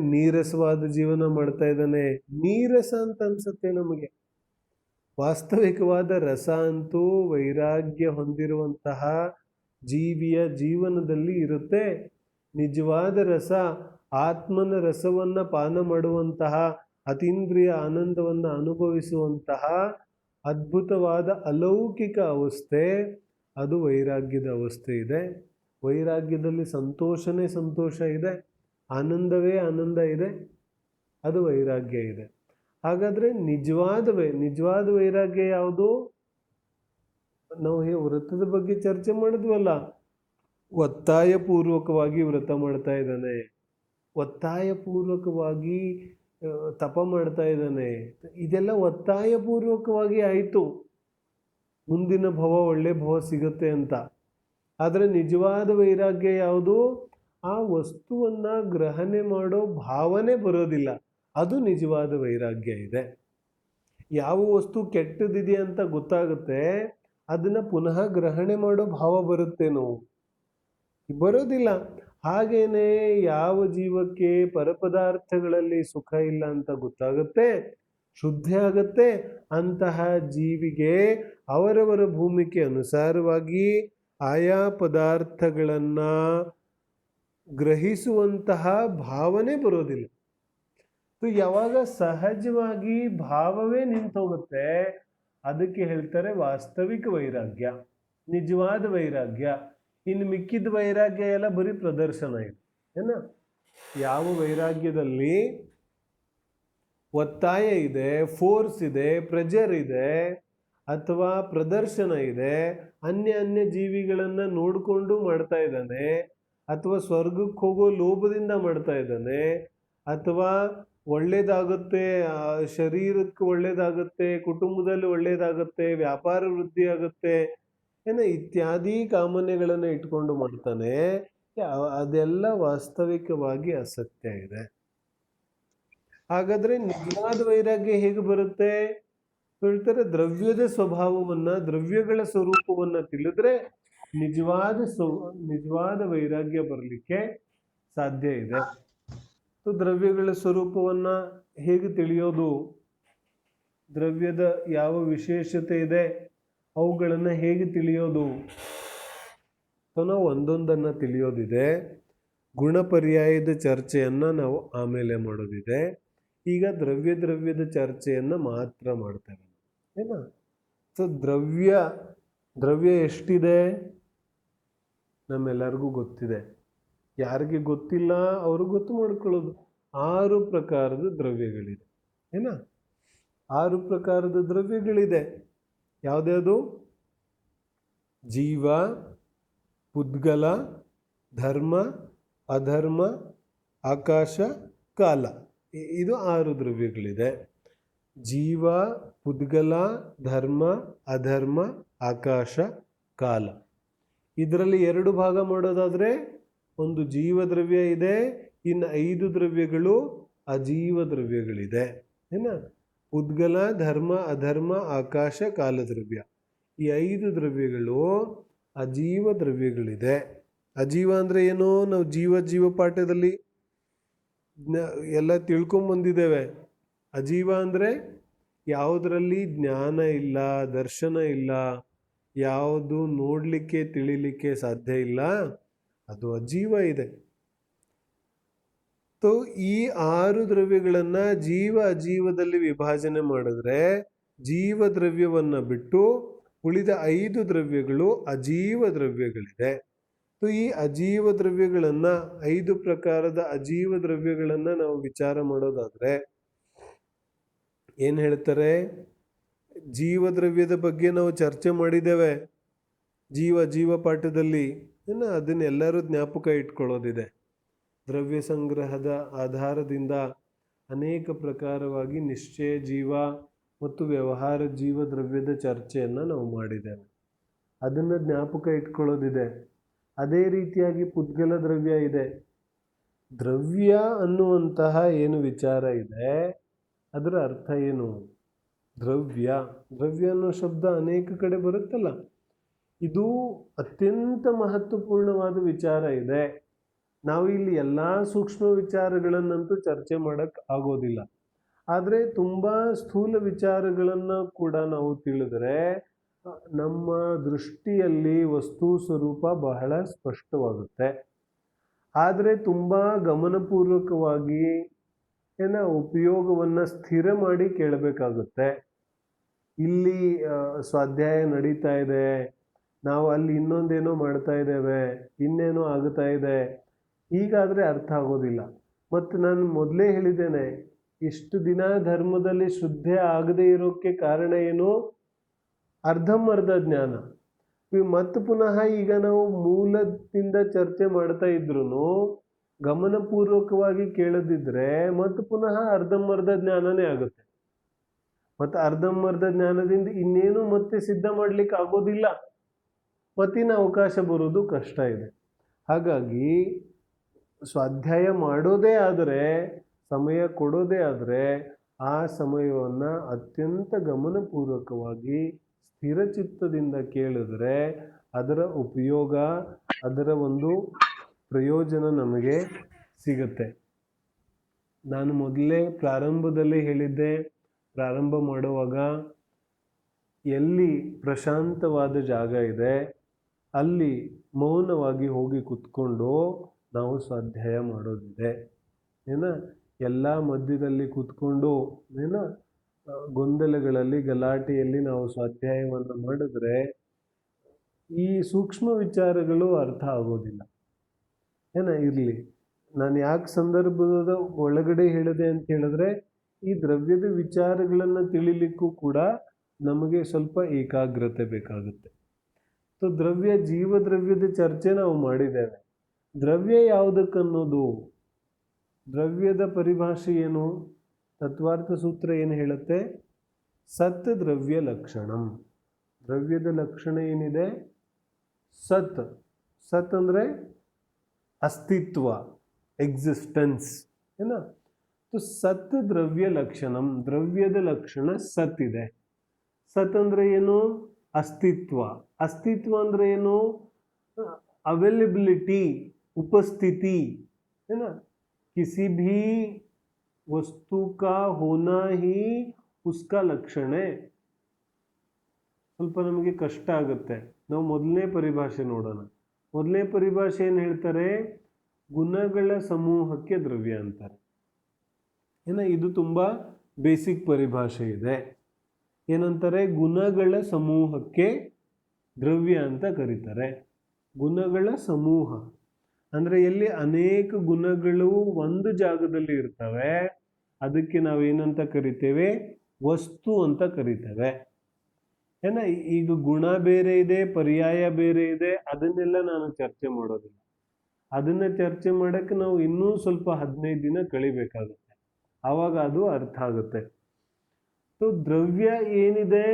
ನೀರಸವಾದ ಜೀವನ ಮಾಡ್ತಾ ಇದ್ದಾನೆ. ನೀರಸ ಅಂತ ಅನ್ಸುತ್ತೆ ನಮಗೆ. ವಾಸ್ತವಿಕವಾದ ರಸ ಅಂತೂ ವೈರಾಗ್ಯ ಹೊಂದಿರುವಂತಹ ಜೀವಿಯ ಜೀವನದಲ್ಲಿ ಇರುತ್ತೆ. ನಿಜವಾದ ರಸ, ಆತ್ಮನ ರಸವನ್ನು ಪಾನ ಮಾಡುವಂತಹ, ಅತೀಂದ್ರಿಯ ಆನಂದವನ್ನು ಅನುಭವಿಸುವಂತಹ ಅದ್ಭುತವಾದ ಅಲೌಕಿಕ ಅವಸ್ಥೆ, ಅದು ವೈರಾಗ್ಯದ ಅವಸ್ಥೆ ಇದೆ. ವೈರಾಗ್ಯದಲ್ಲಿ ಸಂತೋಷನೇ ಸಂತೋಷ ಇದೆ, ಆನಂದವೇ ಆನಂದ ಇದೆ, ಅದು ವೈರಾಗ್ಯ ಇದೆ. ಹಾಗಾದರೆ ನಿಜವಾದ ವೈರಾಗ್ಯ ಯಾವುದು? ನಾವು ವ್ರತದ ಬಗ್ಗೆ ಚರ್ಚೆ ಮಾಡಿದ್ವಲ್ಲ, ಒತ್ತಾಯಪೂರ್ವಕವಾಗಿ ವ್ರತ ಮಾಡ್ತಾ ಇದ್ದಾನೆ, ಒತ್ತಾಯಪೂರ್ವಕವಾಗಿ ತಪ ಮಾಡ್ತಾ ಇದ್ದಾನೆ, ಇದೆಲ್ಲ ಒತ್ತಾಯಪೂರ್ವಕವಾಗಿ ಆಯಿತು, ಮುಂದಿನ ಭವ ಒಳ್ಳೆ ಭವ ಸಿಗುತ್ತೆ ಅಂತ. ಆದರೆ ನಿಜವಾದ ವೈರಾಗ್ಯ ಯಾವುದು? ಆ ವಸ್ತುವನ್ನ ಗ್ರಹಣೆ ಮಾಡೋ ಭಾವನೆ ಬರೋದಿಲ್ಲ, ಅದು ನಿಜವಾದ ವೈರಾಗ್ಯ ಇದೆ. ಯಾವ ವಸ್ತು ಕೆಟ್ಟದಿದೆ ಅಂತ ಗೊತ್ತಾಗುತ್ತೆ, ಅದನ್ನ ಪುನಃ ಗ್ರಹಣೆ ಮಾಡೋ ಭಾವ ಬರುತ್ತೇನೋ? ಬರೋದಿಲ್ಲ. ಹಾಗೇನೆ ಯಾವ ಜೀವಕ್ಕೆ ಪರಪದಾರ್ಥಗಳಲ್ಲಿ ಸುಖ ಇಲ್ಲ ಅಂತ ಗೊತ್ತಾಗುತ್ತೆ, ಶುದ್ಧಿ ಆಗತ್ತೆ, ಅಂತಹ ಜೀವಿಗೆ ಅವರವರ ಭೂಮಿಕೆ ಅನುಸಾರವಾಗಿ ಆಯಾ ಪದಾರ್ಥಗಳನ್ನ ಗ್ರಹಿಸುವಂತಹ ಭಾವನೆ ಬರೋದಿಲ್ಲ. ಯಾವಾಗ ಸಹಜವಾಗಿ ಭಾವವೇ ನಿಂತೋಗುತ್ತೆ, ಅದಕ್ಕೆ ಹೇಳ್ತಾರೆ ವಾಸ್ತವಿಕ ವೈರಾಗ್ಯ, ನಿಜವಾದ ವೈರಾಗ್ಯ. ಇನ್ನು ಮಿಕ್ಕಿದ ವೈರಾಗ್ಯ ಎಲ್ಲ ಬರೀ ಪ್ರದರ್ಶನ ಇದೆ ಏನ. ಯಾವ ವೈರಾಗ್ಯದಲ್ಲಿ ಒತ್ತಾಯ ಇದೆ, ಫೋರ್ಸ್ ಇದೆ, ಪ್ರೆಜರ್ ಇದೆ, ಅಥವಾ ಪ್ರದರ್ಶನ ಇದೆ, ಅನ್ಯ ಜೀವಿಗಳನ್ನ ನೋಡಿಕೊಂಡು ಮಾಡ್ತಾ ಇದ್ದಾನೆ, ಅಥವಾ ಸ್ವರ್ಗಕ್ಕೆ ಹೋಗೋ ಲೋಭದಿಂದ ಮಾಡ್ತಾ ಇದ್ದಾನೆ, ಅಥವಾ ಒಳ್ಳೇದಾಗುತ್ತೆ, ಶರೀರಕ್ಕೆ ಒಳ್ಳೇದಾಗುತ್ತೆ, ಕುಟುಂಬದಲ್ಲಿ ಒಳ್ಳೇದಾಗುತ್ತೆ, ವ್ಯಾಪಾರ ವೃದ್ಧಿ ಆಗುತ್ತೆ ಇತ್ಯಾದಿ ಕಾಮನೆಗಳನ್ನು ಇಟ್ಕೊಂಡು ಮಾಡ್ತಾನೆ, ಅದೆಲ್ಲ ವಾಸ್ತವಿಕವಾಗಿ ಅಸತ್ಯ ಇದೆ. ಹಾಗಾದ್ರೆ ನಿಜವಾದ ವೈರಾಗ್ಯ ಹೇಗೆ ಬರುತ್ತೆ? ಹೇಳ್ತಾರೆ, ದ್ರವ್ಯದ ಸ್ವಭಾವವನ್ನ, ದ್ರವ್ಯಗಳ ಸ್ವರೂಪವನ್ನ ತಿಳಿದ್ರೆ ನಿಜವಾದ ವೈರಾಗ್ಯ ಬರಲಿಕ್ಕೆ ಸಾಧ್ಯ ಇದೆ. ದ್ರವ್ಯಗಳ ಸ್ವರೂಪವನ್ನ ಹೇಗೆ ತಿಳಿಯೋದು? ದ್ರವ್ಯದ ಯಾವ ವಿಶೇಷತೆ ಇದೆ, ಅವುಗಳನ್ನು ಹೇಗೆ ತಿಳಿಯೋದು? ನಾವು ಒಂದೊಂದನ್ನು ತಿಳಿಯೋದಿದೆ. ಗುಣಪರ್ಯಾಯದ ಚರ್ಚೆಯನ್ನು ನಾವು ಆಮೇಲೆ ಮಾಡೋದಿದೆ. ಈಗ ದ್ರವ್ಯದ ಚರ್ಚೆಯನ್ನು ಮಾತ್ರ ಮಾಡ್ತೇವೆ ಏನ. ಸೊ ದ್ರವ್ಯ ಎಷ್ಟಿದೆ ನಮ್ಮೆಲ್ಲರಿಗೂ ಗೊತ್ತಿದೆ. ಯಾರಿಗೆ ಗೊತ್ತಿಲ್ಲ ಅವರು ಗೊತ್ತು ಮಾಡ್ಕೊಳ್ಳೋದು. 6 ಪ್ರಕಾರದ ದ್ರವ್ಯಗಳಿದೆ ಏನ. 6 ಪ್ರಕಾರದ ದ್ರವ್ಯಗಳಿದೆ. ಯಾವುದ್ಯಾವುದು? ಜೀವ, ಪುದ್ಗಲ, ಧರ್ಮ, ಅಧರ್ಮ, ಆಕಾಶ, ಕಾಲ. ಇದು 6 ದ್ರವ್ಯಗಳಿದೆ. ಜೀವ, ಪುದ್ಗಲ, ಧರ್ಮ, ಅಧರ್ಮ, ಆಕಾಶ, ಕಾಲ. ಇದರಲ್ಲಿ 2 ಭಾಗ ಮಾಡೋದಾದ್ರೆ ಒಂದು ಜೀವ ದ್ರವ್ಯ ಇದೆ, ಇನ್ನು 5 ದ್ರವ್ಯಗಳು ಅಜೀವ ದ್ರವ್ಯಗಳಿದೆ ಏನ. ಉದ್ಗಲ, ಧರ್ಮ, ಅಧರ್ಮ, ಆಕಾಶ, ಕಾಲ ದ್ರವ್ಯ. ಈ 5 ದ್ರವ್ಯಗಳು ಅಜೀವ ದ್ರವ್ಯಗಳಿದೆ. ಅಜೀವ ಅಂದ್ರೆ ಏನು? ನಾವು ಜೀವ ಪಾಠದಲ್ಲಿ ಎಲ್ಲ ತಿಳ್ಕೊಂಬಂದಿದ್ದೇವೆ. ಅಜೀವ ಅಂದ್ರೆ ಯಾವುದರಲ್ಲಿ ಜ್ಞಾನ ಇಲ್ಲ, ದರ್ಶನ ಇಲ್ಲ, ಯಾವುದು ನೋಡ್ಲಿಕ್ಕೆ ತಿಳಿಲಿಕ್ಕೆ ಸಾಧ್ಯ ಇಲ್ಲ, ಅದು ಅಜೀವ ಇದೆ. ಈ 6 ದ್ರವ್ಯಗಳನ್ನ ಜೀವ ಅಜೀವದಲ್ಲಿ ವಿಭಾಜನೆ ಮಾಡಿದ್ರೆ ಜೀವ ದ್ರವ್ಯವನ್ನ ಬಿಟ್ಟು ಉಳಿದ 5 ದ್ರವ್ಯಗಳು ಅಜೀವ ದ್ರವ್ಯಗಳಿದೆ. ಈ ಅಜೀವ ದ್ರವ್ಯಗಳನ್ನ, 5 ಪ್ರಕಾರದ ಅಜೀವ ದ್ರವ್ಯಗಳನ್ನ ನಾವು ವಿಚಾರ ಮಾಡೋದಾದ್ರೆ ಏನ್ ಹೇಳ್ತಾರೆ? ಜೀವ ದ್ರವ್ಯದ ಬಗ್ಗೆ ನಾವು ಚರ್ಚೆ ಮಾಡಿದ್ದೇವೆ ಜೀವ ಪಾಠದಲ್ಲಿ. ಅದನ್ನೆಲ್ಲರೂ ಜ್ಞಾಪಕ ಇಟ್ಕೊಳ್ಳೋದಿದೆ. ದ್ರವ್ಯ ಸಂಗ್ರಹದ ಆಧಾರದಿಂದ ಅನೇಕ ಪ್ರಕಾರವಾಗಿ ನಿಶ್ಚಯ ಜೀವ ಮತ್ತು ವ್ಯವಹಾರ ಜೀವ ದ್ರವ್ಯದ ಚರ್ಚೆಯನ್ನು ನಾವು ಮಾಡಿದ್ದೇವೆ. ಅದನ್ನು ಜ್ಞಾಪಕ ಇಟ್ಕೊಳ್ಳೋದಿದೆ. ಅದೇ ರೀತಿಯಾಗಿ ಪುದ್ಗಲ ದ್ರವ್ಯ ಇದೆ. ದ್ರವ್ಯ ಅನ್ನುವಂತಹ ಏನು ವಿಚಾರ ಇದೆ, ಅದರ ಅರ್ಥ ಏನು? ದ್ರವ್ಯ ಅನ್ನೋ ಶಬ್ದ ಅನೇಕ ಕಡೆ ಬರುತ್ತಲ್ಲ, ಇದು ಅತ್ಯಂತ ಮಹತ್ವಪೂರ್ಣವಾದ ವಿಚಾರ ಇದೆ. ನಾವು ಇಲ್ಲಿ ಎಲ್ಲ ಸೂಕ್ಷ್ಮ ವಿಚಾರಗಳನ್ನಂತೂ ಚರ್ಚೆ ಮಾಡಕ್ ಆಗೋದಿಲ್ಲ. ಆದರೆ ತುಂಬ ಸ್ಥೂಲ ವಿಚಾರಗಳನ್ನು ಕೂಡ ನಾವು ತಿಳಿದ್ರೆ ನಮ್ಮ ದೃಷ್ಟಿಯಲ್ಲಿ ವಸ್ತು ಸ್ವರೂಪ ಬಹಳ ಸ್ಪಷ್ಟವಾಗುತ್ತೆ. ಆದರೆ ತುಂಬ ಗಮನಪೂರ್ವಕವಾಗಿ ಉಪಯೋಗವನ್ನು ಸ್ಥಿರ ಮಾಡಿ ಕೇಳಬೇಕಾಗುತ್ತೆ. ಇಲ್ಲಿ ಸ್ವಾಧ್ಯಾಯ ನಡೀತಾ ಇದೆ, ನಾವು ಅಲ್ಲಿ ಇನ್ನೊಂದೇನೋ ಮಾಡ್ತಾ ಇದ್ದೇವೆ, ಇನ್ನೇನೋ ಆಗ್ತಾ ಇದೆ, ಹೀಗಾದರೆ ಅರ್ಥ ಆಗೋದಿಲ್ಲ. ಮತ್ತು ನಾನು ಮೊದಲೇ ಹೇಳಿದ್ದೇನೆ, ಇಷ್ಟು ದಿನ ಧರ್ಮದಲ್ಲಿ ಶ್ರದ್ಧೆ ಆಗದೇ ಇರೋಕ್ಕೆ ಕಾರಣ ಏನು? ಅರ್ಧಂಬರ್ಧ ಜ್ಞಾನ. ಮತ್ತು ಪುನಃ ಈಗ ನಾವು ಮೂಲದಿಂದ ಚರ್ಚೆ ಮಾಡ್ತಾ ಇದ್ರು ಗಮನಪೂರ್ವಕವಾಗಿ ಕೇಳದಿದ್ರೆ ಮತ್ತೆ ಪುನಃ ಅರ್ಧಂಬರ್ಧ ಜ್ಞಾನನೇ ಆಗುತ್ತೆ. ಮತ್ತೆ ಅರ್ಧಂಬರ್ಧ ಜ್ಞಾನದಿಂದ ಇನ್ನೇನು ಮತ್ತೆ ಸಿದ್ಧ ಮಾಡ್ಲಿಕ್ಕೆ ಆಗೋದಿಲ್ಲ, ಮತ್ತಿನ ಅವಕಾಶ ಬರೋದು ಕಷ್ಟ ಇದೆ. ಹಾಗಾಗಿ ಸ್ವಾಧ್ಯಾಯ ಮಾಡೋದೇ ಆದರೆ, ಸಮಯ ಕೊಡೋದೇ ಆದರೆ, ಆ ಸಮಯವನ್ನು ಅತ್ಯಂತ ಗಮನಪೂರ್ವಕವಾಗಿ ಸ್ಥಿರಚಿತ್ತದಿಂದ ಕೇಳಿದ್ರೆ ಅದರ ಉಪಯೋಗ, ಅದರ ಒಂದು ಪ್ರಯೋಜನ ನಮಗೆ ಸಿಗುತ್ತೆ. ನಾನು ಮೊದಲೇ ಪ್ರಾರಂಭದಲ್ಲೇ ಹೇಳಿದ್ದೆ, ಪ್ರಾರಂಭ ಮಾಡುವಾಗ ಎಲ್ಲಿ ಪ್ರಶಾಂತವಾದ ಜಾಗ ಇದೆ ಅಲ್ಲಿ ಮೌನವಾಗಿ ಹೋಗಿ ಕೂತ್ಕೊಂಡು ನಾವು ಸ್ವಾಧ್ಯಾಯ ಮಾಡೋದಿದೆ. ಎಲ್ಲ ಮಧ್ಯದಲ್ಲಿ ಕೂತ್ಕೊಂಡು ಗೊಂದಲಗಳಲ್ಲಿ ಗಲಾಟೆಯಲ್ಲಿ ನಾವು ಸ್ವಾಧ್ಯಾಯವನ್ನು ಮಾಡಿದ್ರೆ ಈ ಸೂಕ್ಷ್ಮ ವಿಚಾರಗಳು ಅರ್ಥ ಆಗೋದಿಲ್ಲ. ಇರಲಿ, ನಾನು ಯಾಕೆ ಸಂದರ್ಭದ ಒಳಗಡೆ ಹೇಳಿದೆ ಅಂತ ಹೇಳಿದ್ರೆ, ಈ ದ್ರವ್ಯದ ವಿಚಾರಗಳನ್ನು ತಿಳಿಲಿಕ್ಕೂ ಕೂಡ ನಮಗೆ ಸ್ವಲ್ಪ ಏಕಾಗ್ರತೆ ಬೇಕಾಗುತ್ತೆ. ಸೊ ಜೀವದ್ರವ್ಯದ ಚರ್ಚೆ ನಾವು ಮಾಡಿದ್ದೇವೆ. ದ್ರವ್ಯ ಯಾವುದಕ್ಕನ್ನೋದು, ದ್ರವ್ಯದ ಪರಿಭಾಷೆ ಏನು? ತತ್ವಾರ್ಥ ಸೂತ್ರ ಏನು ಹೇಳುತ್ತೆ? ಸತ್ ದ್ರವ್ಯ ಲಕ್ಷಣಂ. ದ್ರವ್ಯದ ಲಕ್ಷಣ ಏನಿದೆ? ಸತ್. ಸತ್ ಅಂದರೆ ಅಸ್ತಿತ್ವ, ಎಕ್ಸಿಸ್ಟೆನ್ಸ್. ಸತ್ ದ್ರವ್ಯ ಲಕ್ಷಣಂ. ದ್ರವ್ಯದ ಲಕ್ಷಣ ಸತ್ ಇದೆ. ಸತ್ ಅಂದರೆ ಏನು? ಅಸ್ತಿತ್ವ. ಅಸ್ತಿತ್ವ ಅಂದರೆ ಏನು? अवेलेबिलिटी, उपस्थिति, है ना? किसी भी वस्तु का होना ही उसका लक्षण है. ಸ್ವಲ್ಪ ನಮಗೆ ಕಷ್ಟ ಆಗುತ್ತೆ. ನಾವು ಮೊದಲನೇ ಪರಿಭಾಷೆ ನೋಡೋಣ. ಮೊದಲನೇ ಪರಿಭಾಷೆ ಏನು ಹೇಳ್ತಾರೆ? ಗುಣಗಳ ಸಮೂಹಕ್ಕೆ ದ್ರವ್ಯ ಅಂತಾರೆ. ಇದು ತುಂಬ ಬೇಸಿಕ್ ಪರಿಭಾಷೆ ಇದೆ. ಏನಂತಾರೆ? ಗುಣಗಳ ಸಮೂಹಕ್ಕೆ ದ್ರವ್ಯ ಅಂತ ಕರೀತಾರೆ. ಗುಣಗಳ ಸಮೂಹ ಅಂದರೆ ಎಲ್ಲಿ ಅನೇಕ ಗುಣಗಳು ಒಂದು ಜಾಗದಲ್ಲಿ ಇರ್ತವೆ ಅದಕ್ಕೆ ನಾವೇನಂತ ಕರಿತೇವೆ? ವಸ್ತು ಅಂತ ಕರಿತೇವೆ. ಈಗ ಗುಣ ಬೇರೆ ಇದೆ, ಪರ್ಯಾಯ ಬೇರೆ ಇದೆ, ಅದನ್ನೆಲ್ಲ ನಾನು ಚರ್ಚೆ ಮಾಡೋದಿಲ್ಲ. ಅದನ್ನ ಚರ್ಚೆ ಮಾಡೋಕ್ಕೆ ನಾವು ಇನ್ನೂ ಸ್ವಲ್ಪ 15 ದಿನ ಕಳಿಬೇಕಾಗುತ್ತೆ, ಆವಾಗ ಅದು ಅರ್ಥ ಆಗುತ್ತೆ. ಸೊ ದ್ರವ್ಯ ಏನಿದೆ?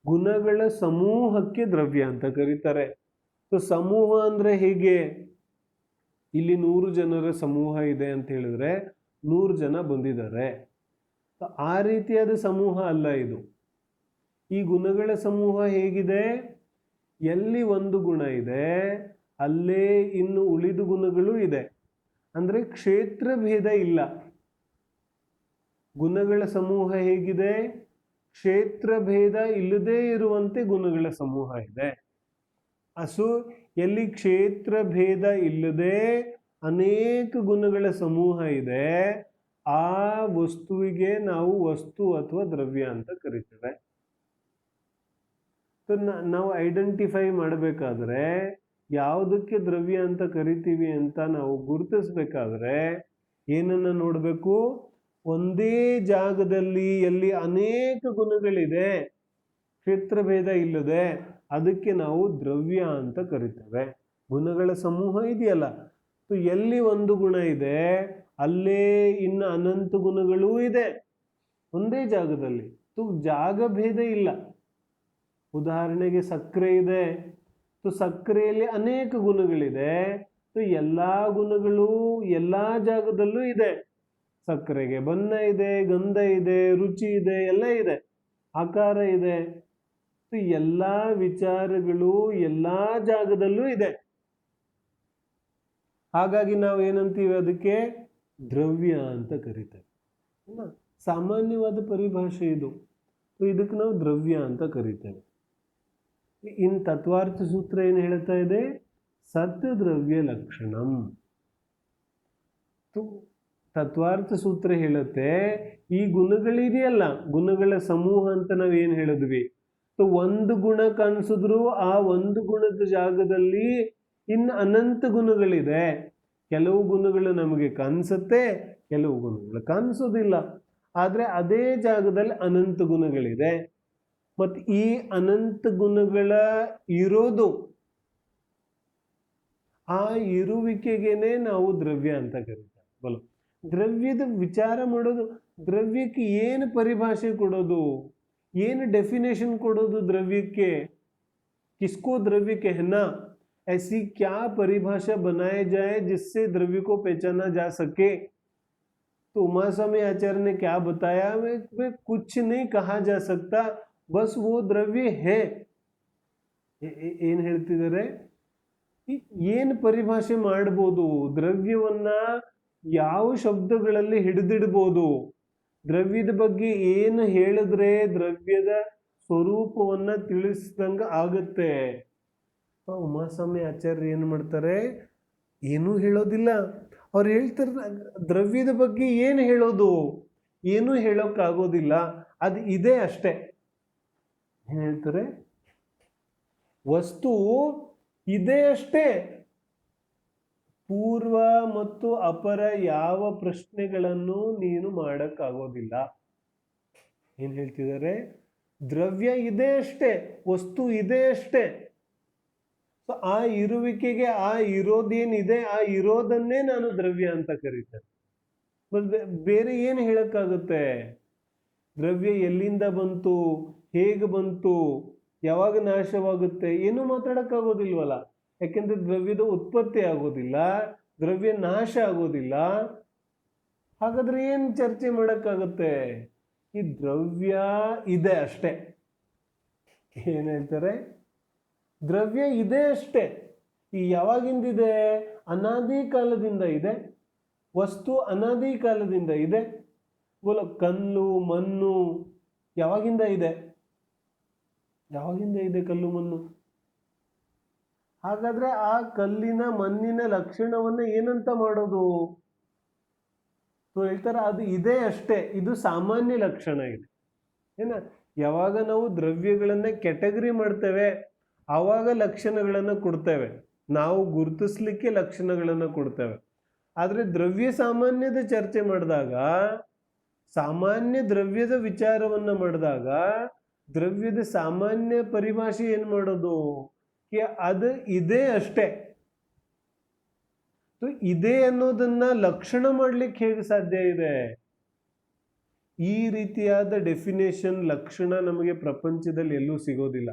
ಗುಣಗಳ ಸಮೂಹಕ್ಕೆ ದ್ರವ್ಯ ಅಂತ ಕರೀತಾರೆ. ಸೊ ಸಮೂಹ ಅಂದರೆ ಹೇಗೆ? ಇಲ್ಲಿ 100 ಜನರ ಸಮೂಹ ಇದೆ ಅಂತ ಹೇಳಿದ್ರೆ 100 ಜನ ಬಂದಿದ್ದಾರೆ. ಆ ರೀತಿಯಾದ ಸಮೂಹ ಅಲ್ಲ ಇದು. ಈ ಗುಣಗಳ ಸಮೂಹ ಹೇಗಿದೆ? ಎಲ್ಲಿ ಒಂದು ಗುಣ ಇದೆ ಅಲ್ಲೇ ಇನ್ನು ಉಳಿದ ಗುಣಗಳು ಇದೆ. ಅಂದರೆ ಕ್ಷೇತ್ರ ಭೇದ ಇಲ್ಲ. ಗುಣಗಳ ಸಮೂಹ ಹೇಗಿದೆ? ಕ್ಷೇತ್ರ ಭೇದ ಇಲ್ಲದೇ ಇರುವಂತೆ ಗುಣಗಳ ಸಮೂಹ ಇದೆ. ಎಲ್ಲಿ ಕ್ಷೇತ್ರ ಭೇದ ಇಲ್ಲದೆ ಅನೇಕ ಗುಣಗಳ ಸಮೂಹ ಇದೆ ಆ ವಸ್ತುವಿಗೆ ನಾವು ವಸ್ತು ಅಥವಾ ದ್ರವ್ಯ ಅಂತ ಕರಿತೇವೆ. ನಾವು ಐಡೆಂಟಿಫೈ ಮಾಡಬೇಕಾದ್ರೆ ಯಾವುದಕ್ಕೆ ದ್ರವ್ಯ ಅಂತ ಕರಿತೀವಿ ಅಂತ ನಾವು ಗುರುತಿಸ್ಬೇಕಾದ್ರೆ ಏನನ್ನ ನೋಡಬೇಕು? ಒಂದೇ ಜಾಗದಲ್ಲಿ ಎಲ್ಲಿ ಅನೇಕ ಗುಣಗಳಿದೆ, ಕ್ಷೇತ್ರ ಭೇದ ಇಲ್ಲದೆ, ಅದಕ್ಕೆ ನಾವು ದ್ರವ್ಯ ಅಂತ ಕರಿತೇವೆ. ಗುಣಗಳ ಸಮೂಹ ಇದೆಯಲ್ಲ, ಎಲ್ಲಿ ಒಂದು ಗುಣ ಇದೆ ಅಲ್ಲೇ ಇನ್ನು ಅನಂತ ಗುಣಗಳೂ ಇದೆ ಒಂದೇ ಜಾಗದಲ್ಲಿ. ಜಾಗ ಭೇದ ಇಲ್ಲ. ಉದಾಹರಣೆಗೆ ಸಕ್ಕರೆ ಇದೆ, ಸಕ್ಕರೆಯಲ್ಲಿ ಅನೇಕ ಗುಣಗಳಿದೆ. ಎಲ್ಲ ಗುಣಗಳು ಎಲ್ಲ ಜಾಗದಲ್ಲೂ ಇದೆ. ಸಕ್ಕರೆಗೆ ಬಣ್ಣ ಇದೆ, ಗಂಧ ಇದೆ, ರುಚಿ ಇದೆ, ಎಲ್ಲ ಇದೆ, ಆಕಾರ ಇದೆ. ಎಲ್ಲ ವಿಚಾರಗಳು ಎಲ್ಲ ಜಾಗದಲ್ಲೂ ಇದೆ. ಹಾಗಾಗಿ ನಾವು ಏನಂತೀವಿ? ಅದಕ್ಕೆ ದ್ರವ್ಯ ಅಂತ ಕರಿತೇವೆ. ಸಾಮಾನ್ಯವಾದ ಪರಿಭಾಷೆ ಇದು. ಇದಕ್ಕೆ ನಾವು ದ್ರವ್ಯ ಅಂತ ಕರಿತೇವೆ. ಇನ್ ತತ್ವಾರ್ಥ ಸೂತ್ರ ಏನು ಹೇಳ್ತಾ ಇದೆ? ಸತ್ ದ್ರವ್ಯ ಲಕ್ಷಣಂ. ತತ್ವಾರ್ಥ ಸೂತ್ರ ಹೇಳುತ್ತೆ ಈ ಗುಣಗಳಿದೆಯಲ್ಲ, ಗುಣಗಳ ಸಮೂಹ ಅಂತ ನಾವೇನು ಹೇಳಿದ್ವಿ. ಒಂದು ಗುಣ ಕಾಣಿಸಿದ್ರು ಆ ಒಂದು ಗುಣದ ಜಾಗದಲ್ಲಿ ಇನ್ನು ಅನಂತ ಗುಣಗಳಿದೆ. ಕೆಲವು ಗುಣಗಳು ನಮಗೆ ಕಾಣಿಸುತ್ತೆ, ಕೆಲವು ಗುಣಗಳು ಕಾಣಿಸೋದಿಲ್ಲ. ಆದ್ರೆ ಅದೇ ಜಾಗದಲ್ಲಿ ಅನಂತ ಗುಣಗಳಿದೆ. ಮತ್ತು ಈ ಅನಂತ ಗುಣಗಳ ಇರೋದು ಆ ಇರುವಿಕೆಗೆನೆ ನಾವು ದ್ರವ್ಯ ಅಂತ ಕರೀತಾರೆ. ಬಲ ದ್ರವ್ಯದ ವಿಚಾರ ಮಾಡೋದು, ದ್ರವ್ಯಕ್ಕೆ ಏನು ಪರಿಭಾಷೆ ಕೊಡೋದು, ಏನು ಡೆಫಿನೇಷನ್ ಕೊಡೋದು ದ್ರವ್ಯಕ್ಕೆ? किसको द्रव्य कहना, ऐसी क्या परिभाषा बनाया जाए जिससे द्रव्य को पहचाना जा सके? तो उमा स्वामी आचार्य ने क्या बताया, वे कुछ नहीं कहा जा सकता, बस वो द्रव्य है. ಏನ್ ಹೇಳ್ತಿದ್ದಾರೆ, ಏನ್ ಪರಿಭಾಷೆ ಮಾಡಬಹುದು ದ್ರವ್ಯವನ್ನ, ಯಾವ ಶಬ್ದಗಳಲ್ಲಿ ಹಿಡಿದಿಡ್ಬೋದು, ದ್ರವ್ಯದ ಬಗ್ಗೆ ಏನು ಹೇಳಿದ್ರೆ ದ್ರವ್ಯದ ಸ್ವರೂಪವನ್ನ ತಿಳಿಸಿದಂಗ ಆಗುತ್ತೆ. ಉಮಾಸ್ವಾಮಿ ಆಚಾರ್ಯ ಏನ್ ಮಾಡ್ತಾರೆ, ಏನೂ ಹೇಳೋದಿಲ್ಲ. ಅವ್ರು ಹೇಳ್ತಾರೆ ದ್ರವ್ಯದ ಬಗ್ಗೆ ಏನು ಹೇಳೋದು, ಏನೂ ಹೇಳೋಕ್ಕಾಗೋದಿಲ್ಲ, ಅದು ಇದೆ ಅಷ್ಟೇ. ಏನ್ ಹೇಳ್ತಾರೆ, ವಸ್ತು ಇದೆ ಅಷ್ಟೇ, ಪೂರ್ವ ಮತ್ತು ಅಪರ ಯಾವ ಪ್ರಶ್ನೆಗಳನ್ನು ನೀನು ಮಾಡಕ್ಕಾಗೋದಿಲ್ಲ. ಏನ್ ಹೇಳ್ತಿದ್ದಾರೆ, ದ್ರವ್ಯ ಇದೆ ಅಷ್ಟೇ, ವಸ್ತು ಇದೆ ಅಷ್ಟೇ. ಆ ಇರುವಿಕೆಗೆ ಆ ಇರೋದೇನಿದೆ, ಆ ಇರೋದನ್ನೇ ನಾನು ದ್ರವ್ಯ ಅಂತ ಕರೀತೇನೆ. ಬೇರೆ ಏನು ಹೇಳಕ್ಕಾಗುತ್ತೆ? ದ್ರವ್ಯ ಎಲ್ಲಿಂದ ಬಂತು, ಹೇಗೆ ಬಂತು, ಯಾವಾಗ ನಾಶವಾಗುತ್ತೆ, ಏನೂ ಮಾತಾಡಕ್ಕಾಗೋದಿಲ್ವಲ್ಲ. ಯಾಕೆಂದ್ರೆ ದ್ರವ್ಯದ ಉತ್ಪತ್ತಿ ಆಗೋದಿಲ್ಲ, ದ್ರವ್ಯ ನಾಶ ಆಗೋದಿಲ್ಲ. ಹಾಗಾದ್ರೆ ಏನ್ ಚರ್ಚೆ ಮಾಡಕ್ಕಾಗುತ್ತೆ? ಈ ದ್ರವ್ಯ ಇದೆ ಅಷ್ಟೇ. ಏನ್ ಹೇಳ್ತಾರೆ, ದ್ರವ್ಯ ಇದೆ ಅಷ್ಟೇ. ಈ ಯಾವಾಗಿಂದಿದೆ? ಅನಾದಿ ಕಾಲದಿಂದ ಇದೆ. ವಸ್ತು ಅನಾದಿ ಕಾಲದಿಂದ ಇದೆ. ಕಲ್ಲು ಮಣ್ಣು ಯಾವಾಗಿಂದ ಇದೆ? ಯಾವಾಗಿಂದ ಇದೆ ಕಲ್ಲು ಮಣ್ಣು? ಹಾಗಾದ್ರೆ ಆ ಕಲ್ಲಿನ ಮಣ್ಣಿನ ಲಕ್ಷಣವನ್ನ ಏನಂತ ಮಾಡೋದು? ಹೇಳ್ತಾರೆ ಅದು ಇದೆ ಅಷ್ಟೇ, ಇದು ಸಾಮಾನ್ಯ ಲಕ್ಷಣ ಇದೆ. ಏನ, ಯಾವಾಗ ನಾವು ದ್ರವ್ಯಗಳನ್ನ ಕೆಟಗರಿ ಮಾಡ್ತೇವೆ ಆವಾಗ ಲಕ್ಷಣಗಳನ್ನ ಕೊಡ್ತೇವೆ, ನಾವು ಗುರುತಿಸ್ಲಿಕ್ಕೆ ಲಕ್ಷಣಗಳನ್ನ ಕೊಡ್ತೇವೆ. ಆದ್ರೆ ದ್ರವ್ಯ ಸಾಮಾನ್ಯದ ಚರ್ಚೆ ಮಾಡಿದಾಗ, ಸಾಮಾನ್ಯ ದ್ರವ್ಯದ ವಿಚಾರವನ್ನ ಮಾಡಿದಾಗ ದ್ರವ್ಯದ ಸಾಮಾನ್ಯ ಪರಿಭಾಷೆ ಏನ್ ಮಾಡೋದು? ಅದು ಇದೆ ಅಷ್ಟೇ. ಇದೆ ಅನ್ನೋದನ್ನ ಲಕ್ಷಣ ಮಾಡ್ಲಿಕ್ಕೆ ಹೇಗೆ ಸಾಧ್ಯ ಇದೆ? ಈ ರೀತಿಯಾದ ಡೆಫಿನೇಷನ್, ಲಕ್ಷಣ ನಮಗೆ ಪ್ರಪಂಚದಲ್ಲಿ ಎಲ್ಲೂ ಸಿಗೋದಿಲ್ಲ.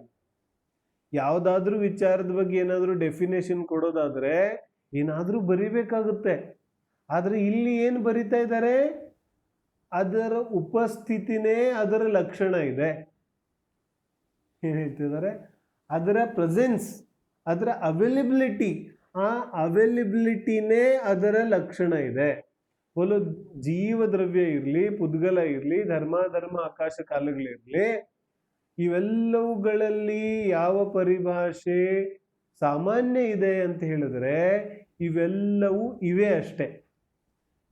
ಯಾವುದಾದ್ರೂ ವಿಚಾರದ ಬಗ್ಗೆ ಏನಾದ್ರೂ ಡೆಫಿನೇಷನ್ ಕೊಡೋದಾದ್ರೆ ಏನಾದ್ರೂ ಬರಿಬೇಕಾಗುತ್ತೆ. ಆದ್ರೆ ಇಲ್ಲಿ ಏನು ಬರಿತಾ ಇದ್ದಾರೆ, ಅದರ ಉಪಸ್ಥಿತಿನೇ ಅದರ ಲಕ್ಷಣ ಇದೆ. ಏನ್ ಹೇಳ್ತಿದ್ದಾರೆ, ಅದರ ಪ್ರೆಸೆನ್ಸ್, ಅದರ ಅವೈಲಬಿಲಿಟಿ, ಆ ಅವೈಲಬಿಲಿಟಿನೇ ಅದರ ಲಕ್ಷಣ ಇದೆ. ಒಂದು ಜೀವ ದ್ರವ್ಯ ಇರ್ಲಿ, ಪುದ್ಗಲ ಇರ್ಲಿ, ಧರ್ಮ ಆಕಾಶ ಕಾಲಗಳಿರ್ಲಿ, ಇವೆಲ್ಲವುಗಳಲ್ಲಿ ಯಾವ ಪರಿಭಾಷೆ ಸಾಮಾನ್ಯ ಇದೆ ಅಂತ ಹೇಳಿದ್ರೆ ಇವೆಲ್ಲವೂ ಇವೆ ಅಷ್ಟೇ.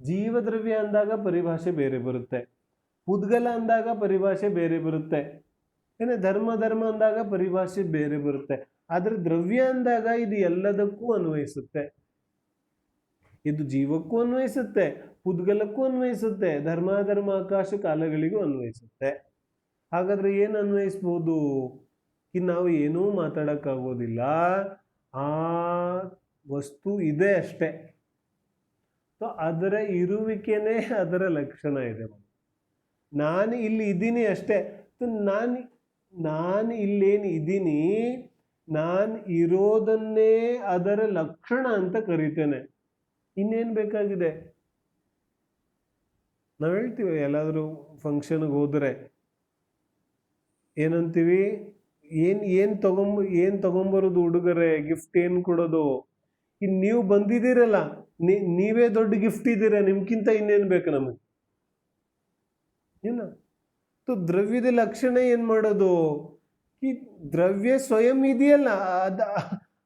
ಜೀವದ್ರವ್ಯ ಅಂದಾಗ ಪರಿಭಾಷೆ ಬೇರೆ ಬರುತ್ತೆ, ಪುದ್ಗಲ ಅಂದಾಗ ಪರಿಭಾಷೆ ಬೇರೆ ಬರುತ್ತೆ, ಏನೇ ಧರ್ಮ ಅಂದಾಗ ಪರಿಭಾಷೆ ಬೇರೆ ಬರುತ್ತೆ. ಆದ್ರೆ ದ್ರವ್ಯ ಅಂದಾಗ ಇದು ಎಲ್ಲದಕ್ಕೂ ಅನ್ವಯಿಸುತ್ತೆ. ಇದು ಜೀವಕ್ಕೂ ಅನ್ವಯಿಸುತ್ತೆ, ಪುದ್ಗಲಕ್ಕೂ ಅನ್ವಯಿಸುತ್ತೆ, ಧರ್ಮ ಆಕಾಶ ಕಾಲಗಳಿಗೂ ಅನ್ವಯಿಸುತ್ತೆ. ಹಾಗಾದ್ರೆ ಏನು ಅನ್ವಯಿಸ್ಬೋದು? ನಾವು ಏನೂ ಮಾತಾಡಕ್ಕಾಗೋದಿಲ್ಲ, ಆ ವಸ್ತು ಇದೆ ಅಷ್ಟೇ. ಅದರ ಇರುವಿಕೆನೇ ಅದರ ಲಕ್ಷಣ ಇದೆ. ನಾನು ಇಲ್ಲಿ ಇದ್ದೀನಿ ಅಷ್ಟೇ. ನಾನು ಇಲ್ಲೇನು ಇದ್ದೀನಿ, ನಾನು ಇರೋದನ್ನೇ ಅದರ ಲಕ್ಷಣ ಅಂತ ಕರಿತೇನೆ. ಇನ್ನೇನು ಬೇಕಾಗಿದೆ? ನಾವು ಹೇಳ್ತೀವಿ ಎಲ್ಲಾದ್ರೂ ಫಂಕ್ಷನ್ಗೆ ಹೋದ್ರೆ ಏನಂತೀವಿ, ಏನ್ ತಗೊಂಬರೋದು ಉಡುಗೊರೆ, ಗಿಫ್ಟ್ ಏನ್ ಕೊಡೋದು? ನೀವು ಬಂದಿದ್ದೀರಲ್ಲ, ನೀವೇ ದೊಡ್ಡ ಗಿಫ್ಟ್ ಇದ್ದೀರ, ನಿಮ್ಗಿಂತ ಇನ್ನೇನ್ ಬೇಕು ನಮಗೆ? ಏನ ದ್ರವ್ಯದ ಲಕ್ಷಣ ಏನ್ ಮಾಡೋದು? ಈ ದ್ರವ್ಯ ಸ್ವಯಂ ಇದೆಯಲ್ಲ,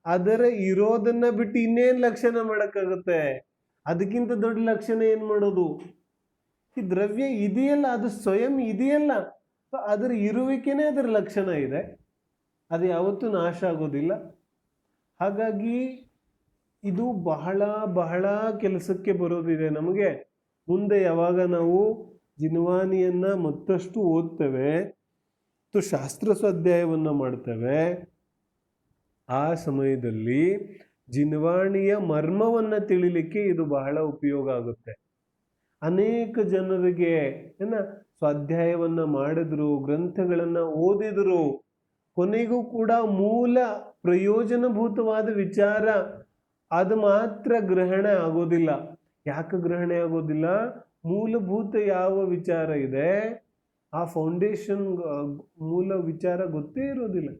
ಅದರ ಇರೋದನ್ನ ಬಿಟ್ಟು ಇನ್ನೇನ್ ಲಕ್ಷಣ ಮಾಡಕ್ಕಾಗುತ್ತೆ? ಅದಕ್ಕಿಂತ ದೊಡ್ಡ ಲಕ್ಷಣ ಏನ್ ಮಾಡೋದು? ಈ ದ್ರವ್ಯ ಇದೆಯಲ್ಲ, ಅದು ಸ್ವಯಂ ಇದೆಯಲ್ಲ, ಅದರ ಇರುವಿಕೆನೇ ಅದರ ಲಕ್ಷಣ ಇದೆ, ಅದು ಯಾವತ್ತೂ ನಾಶ ಆಗೋದಿಲ್ಲ. ಹಾಗಾಗಿ ಇದು ಬಹಳ ಕೆಲಸಕ್ಕೆ ಬರೋದಿದೆ ನಮಗೆ. ಮುಂದೆ ಯಾವಾಗ ನಾವು ಜಿನ್ವಾನಿಯನ್ನ ಮತ್ತಷ್ಟು ಓದ್ತೇವೆ, ಶಾಸ್ತ್ರ ಸ್ವಾಧ್ಯಾಯವನ್ನ ಮಾಡ್ತೇವೆ, ಆ ಸಮಯದಲ್ಲಿ ಜಿನ್ವಾಣಿಯ ಮರ್ಮವನ್ನು ತಿಳಿಲಿಕ್ಕೆ ಇದು ಬಹಳ ಉಪಯೋಗ ಆಗುತ್ತೆ. ಅನೇಕ ಜನರಿಗೆ ಸ್ವಾಧ್ಯಾಯವನ್ನು ಮಾಡಿದ್ರು, ಗ್ರಂಥಗಳನ್ನು ಓದಿದ್ರು, ಕೊನೆಗೂ ಕೂಡ ಮೂಲ ಪ್ರಯೋಜನಭೂತವಾದ ವಿಚಾರ ಅದು ಮಾತ್ರ ಗ್ರಹಣ ಆಗೋದಿಲ್ಲ. ಯಾಕೆ ಗ್ರಹಣ ಆಗೋದಿಲ್ಲ? ಮೂಲಭೂತ ಯಾವ ವಿಚಾರ ಇದೆ ಆ ಫೌಂಡೇಶನ್ ಮೂಲ ವಿಚಾರ ಗೊತ್ತೇ ಇರೋದಿಲ್ಲ.